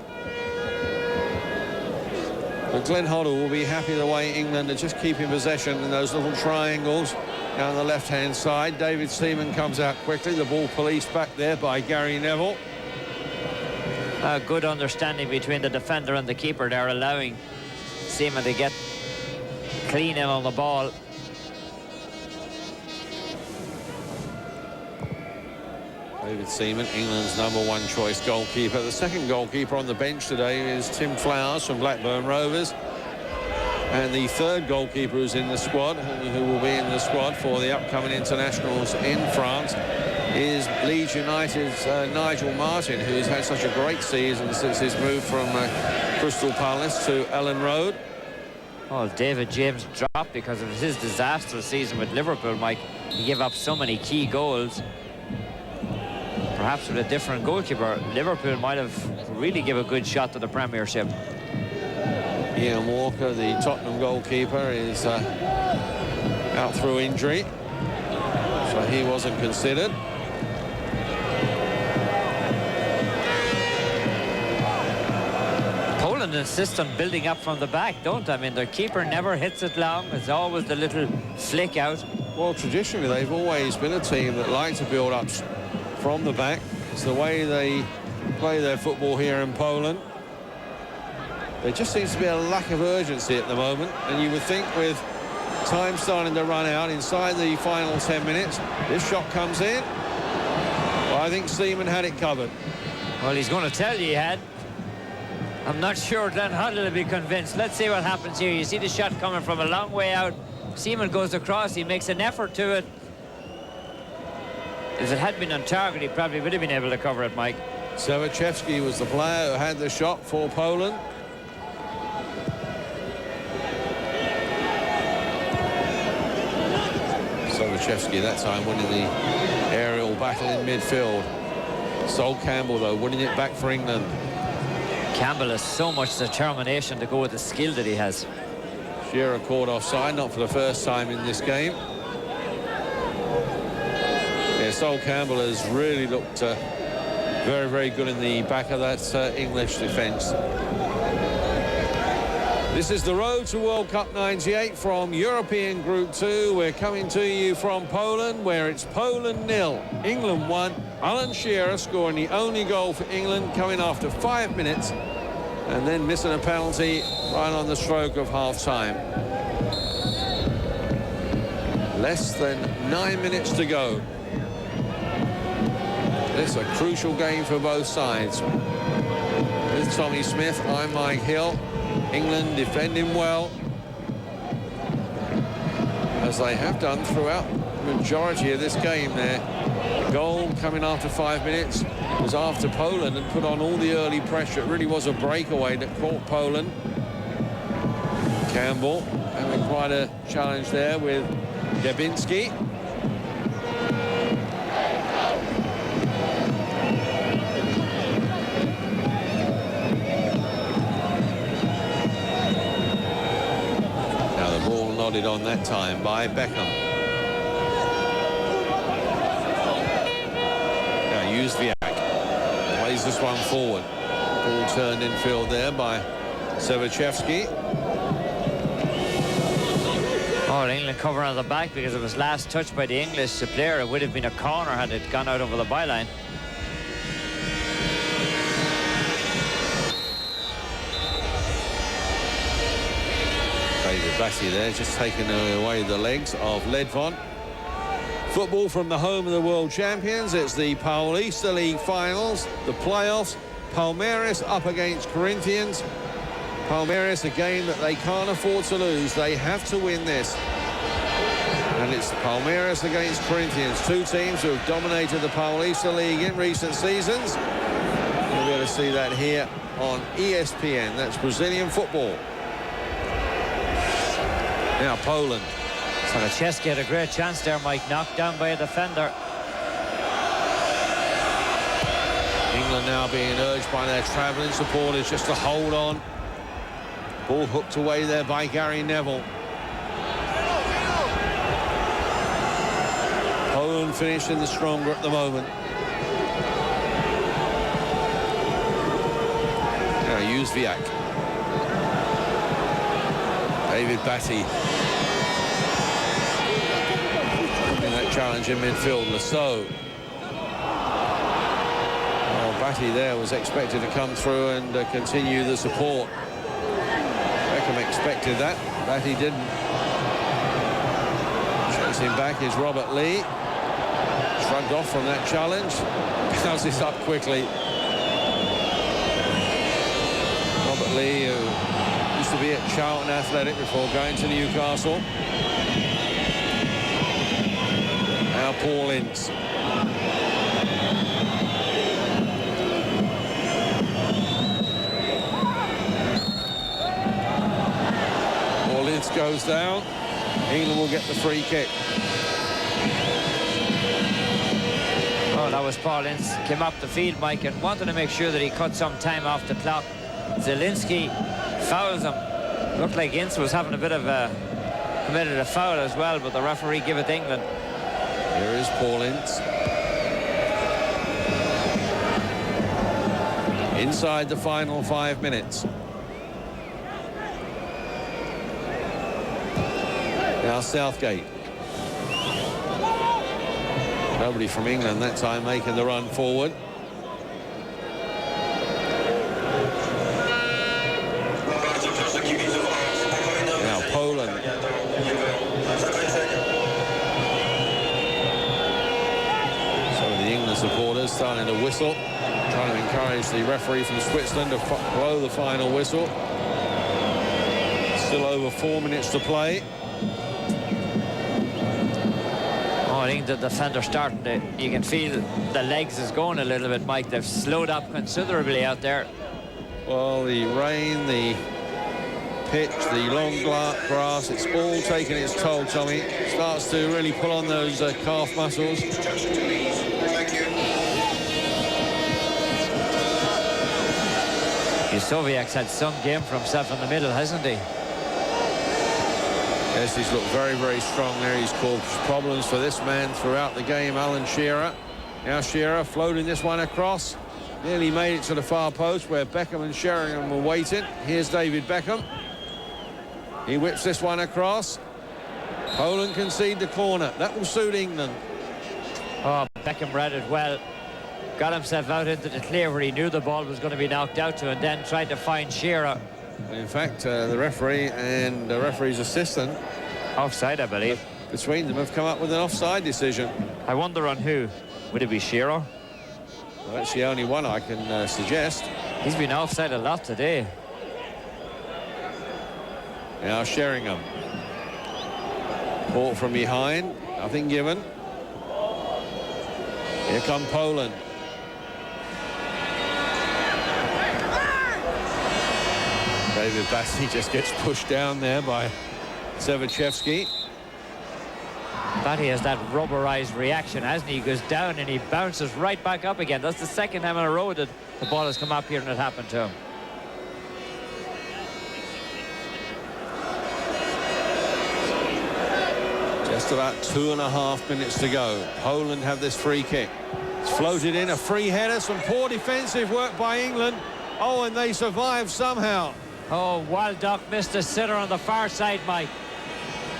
But Glenn Hoddle will be happy the way England are just keeping possession in those little triangles down the left-hand side. David Seaman comes out quickly. The ball policed back there by Gary Neville. A good understanding between the defender and the keeper. They're allowing Seaman to get clean in on the ball. David Seaman, England's #1 choice goalkeeper. The second goalkeeper on the bench today is Tim Flowers from Blackburn Rovers. And the third goalkeeper who's in the squad, who will be in the squad for the upcoming internationals in France, is Leeds United's Nigel Martin, who's had such a great season since his move from Crystal Palace to Ellen Road. Oh, David James dropped because of his disastrous season with Liverpool, Mike. He gave up so many key goals. Perhaps with a different goalkeeper, Liverpool might have really give a good shot to the Premiership. Ian Walker, the Tottenham goalkeeper, is out through injury, so he wasn't considered. Poland insists on building up from the back, don't they? I mean, their keeper never hits it long. It's always the little flick out. Well, traditionally, they've always been a team that like to build up from the back. It's the way they play their football here in Poland. There just seems to be a lack of urgency at the moment, and you would think with time starting to run out inside the final 10 minutes, this shot comes in. Well, I think Seaman had it covered. Well, he's going to tell you he had. I'm not sure Glenn Hoddle will be convinced. Let's see what happens here. You see the shot coming from a long way out. Seaman goes across. He makes an effort to it. If it had been on target, he probably would have been able to cover it, Mike. Sevachevski was the player who had the shot for Poland. Sevachevski that time winning the aerial battle in midfield. Sol Campbell, though, winning it back for England. Campbell has so much determination to go with the skill that he has. Shearer caught offside, not for the first time in this game. Yeah, Sol Campbell has really looked very, very good in the back of that English defence. This is the road to World Cup 98 from European Group 2. We're coming to you from Poland, where it's Poland 0, England 1. Alan Shearer scoring the only goal for England, coming after 5 minutes, and then missing a penalty right on the stroke of half-time. Less than 9 minutes to go. This is a crucial game for both sides. With Tommy Smith, I'm Mike Hill. England defending well, as they have done throughout the majority of this game there. The goal coming after 5 minutes was after Poland and put on all the early pressure. It really was a breakaway that caught Poland. Campbell having quite a challenge there with Debinski. Now the ball nodded on that time by Beckham. Now Jóźwiak plays this one forward. Ball turned in field there by Sevachevski. Oh, England cover on the back because it was last touched by the English player. It would have been a corner had it gone out over the byline. David Batty there, just taking away the legs of Ledvon. Football from the home of the world champions. It's the Paulista League finals, the playoffs. Palmeiras up against Corinthians. Palmeiras, a game that they can't afford to lose. They have to win this. And it's Palmeiras against Corinthians, two teams who have dominated the Paulista League in recent seasons. You'll be able to see that here on ESPN. That's Brazilian football. Now Poland. Sarachewski had a great chance there, Mike, knocked down by a defender. England now being urged by their travelling supporters just to hold on. Ball hooked away there by Gary Neville. Poland finishing the stronger at the moment. Now Jóźwiak. David Batty. In that challenge in midfield, Lasso. Oh, Batty there was expected to come through and continue the support. Beckham expected that. Batty didn't. Chasing back is Robert Lee. Shrugged off from that challenge. Bounces this up quickly. Robert Lee, who used to be at Charlton Athletic before going to Newcastle. Now Paul Ince. Goes down. England will get the free kick. Oh, that was Paul Ince. Came up the field, Mike, and wanted to make sure that he cut some time off the clock. Zielinski fouls him. Looked like Ince was having a bit of a committed a foul as well, but the referee gave it to England. Here is Paul Ince. Inside the final 5 minutes. Now Southgate. Nobody from England that time making the run forward. Now Poland. Some of the England supporters starting to whistle, trying to encourage the referee from Switzerland to blow the final whistle. Still over 4 minutes to play. I think the defender starting to, you can feel the legs is going a little bit, Mike. They've slowed up considerably out there. Well, the rain, the pitch, the long grass, it's all taking its toll, Tommy. Starts to really pull on those calf muscles. Jóźwiak's had some game for himself in the middle, hasn't he? Yes, he's looked very, very strong there. He's caused problems for this man throughout the game, Alan Shearer. Now Shearer floating this one across. Nearly made it to the far post where Beckham and Sheringham were waiting. Here's David Beckham. He whips this one across. Poland concede the corner. That will suit England. Oh, Beckham read it well. Got himself out into the clear where he knew the ball was going to be knocked out to, and then tried to find Shearer. In fact, the referee and the referee's assistant offside, I believe. between them have come up with an offside decision. I wonder on who. Would it be Shearer? Well, that's the only one I can suggest. He's been offside a lot today. Now Sheringham. Ball from behind. Nothing given. Here come Poland. David Bassi just gets pushed down there by Sevachevsky. Batty has that rubberized reaction, hasn't he? He goes down and he bounces right back up again. That's the second time in a row that the ball has come up here and it happened to him. Just about 2.5 minutes to go. Poland have this free kick. It's floated in, a free header, some poor defensive work by England. Oh, and they survive somehow. Oh, Waldock missed a sitter on the far side, Mike.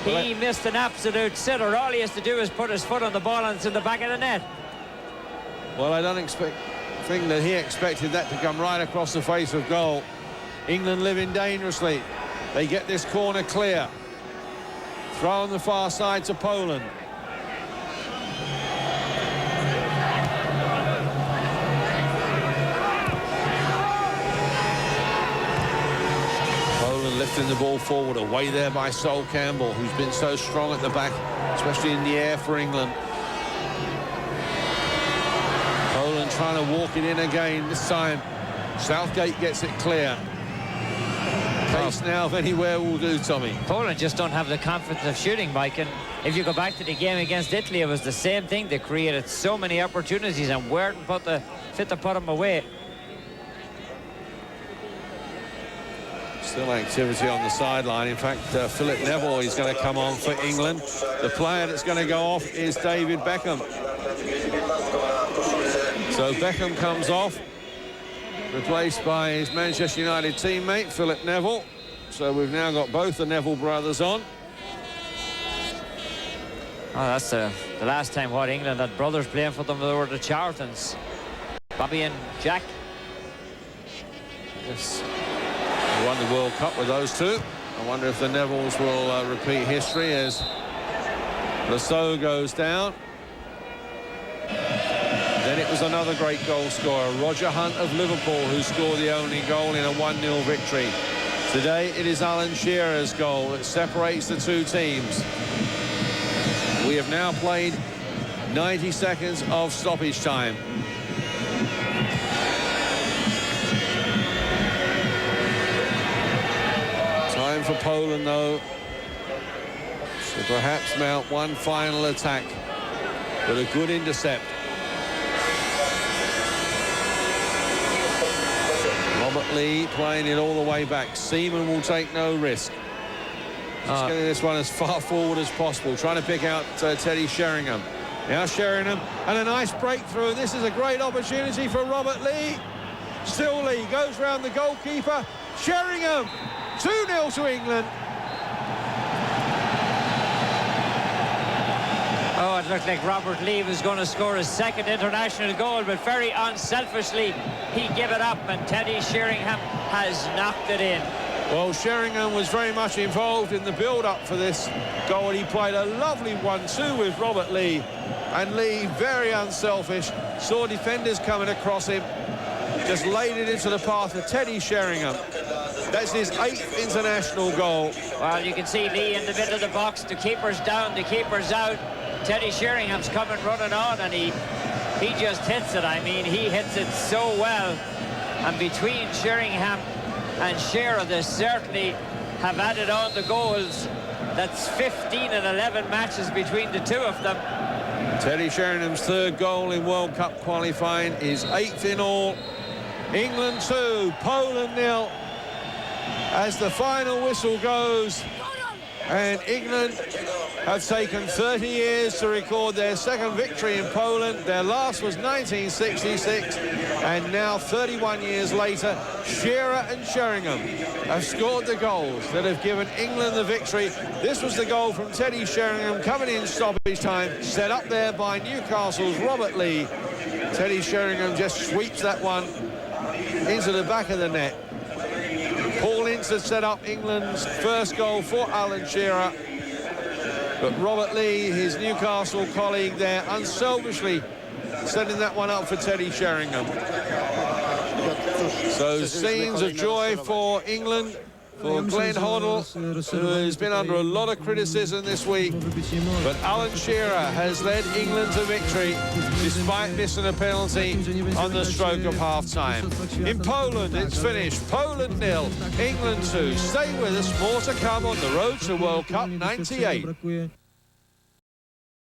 He missed an absolute sitter. All he has to do is put his foot on the ball and it's in the back of the net. Well, I don't think that he expected that to come right across the face of goal. England living dangerously. They get this corner clear. Throw on the far side to Poland. Poland lifting the ball forward, away there by Sol Campbell, who's been so strong at the back, especially in the air for England. Poland trying to walk it in again. This time Southgate gets it clear. Pace now of anywhere will do, Tommy. Poland just don't have the confidence of shooting, Mike. And if you go back to the game against Italy, it was the same thing. They created so many opportunities and where to fit to put them away. Still activity on the sideline. In fact, Philip Neville is going to come on for England. The player that's going to go off is David Beckham. So Beckham comes off, replaced by his Manchester United teammate, Philip Neville. So we've now got both the Neville brothers on. Oh, that's the last time what England had brothers playing for them were the Charltons. Bobby and Jack. Yes. They won the World Cup with those two. I wonder if the Nevilles will repeat history as Lasso goes down. Then it was another great goal scorer, Roger Hunt of Liverpool, who scored the only goal in a 1-0 victory. Today it is Alan Shearer's goal that separates the two teams. We have now played 90 seconds of stoppage time. Time for Poland, though, to perhaps mount one final attack with a good intercept. Robert Lee playing it all the way back. Seaman will take no risk. Just getting this one as far forward as possible, trying to pick out Teddy Sheringham. Now Sheringham, and a nice breakthrough. This is a great opportunity for Robert Lee. Still Lee goes round the goalkeeper. Sheringham, 2-0 to England. Oh, it looked like Robert Lee was going to score his second international goal, but very unselfishly he gave it up, and Teddy Sheringham has knocked it in. Well, Sheringham was very much involved in the build-up for this goal. He played a lovely 1-2 with Robert Lee, and Lee, very unselfish, saw defenders coming across him, just laid it into the path of Teddy Sheringham. That's his 8th international goal. Well, you can see Lee in the middle of the box. The keeper's down, the keeper's out. Teddy Sheringham's coming running on, and he just hits it. I mean, he hits it so well. And between Sheringham and Shearer, they certainly have added on the goals. That's 15 and 11 matches between the two of them. Teddy Sheringham's 3rd goal in World Cup qualifying, his 8th in all. England 2, Poland 0. As the final whistle goes, and England have taken 30 years to record their second victory in Poland. Their last was 1966, and now 31 years later, Shearer and Sheringham have scored the goals that have given England the victory. This was the goal from Teddy Sheringham coming in stoppage time, set up there by Newcastle's Robert Lee. Teddy Sheringham just sweeps that one into the back of the net. Paul Ince has set up England's first goal for Alan Shearer. But Robert Lee, his Newcastle colleague there, unselfishly setting that one up for Teddy Sheringham. So scenes of joy for England, for Glenn Hoddle, who has been under a lot of criticism this week. But Alan Shearer has led England to victory despite missing a penalty on the stroke of half-time. In Poland, it's finished. Poland 0, England 2. Stay with us, more to come on the road to World Cup 98.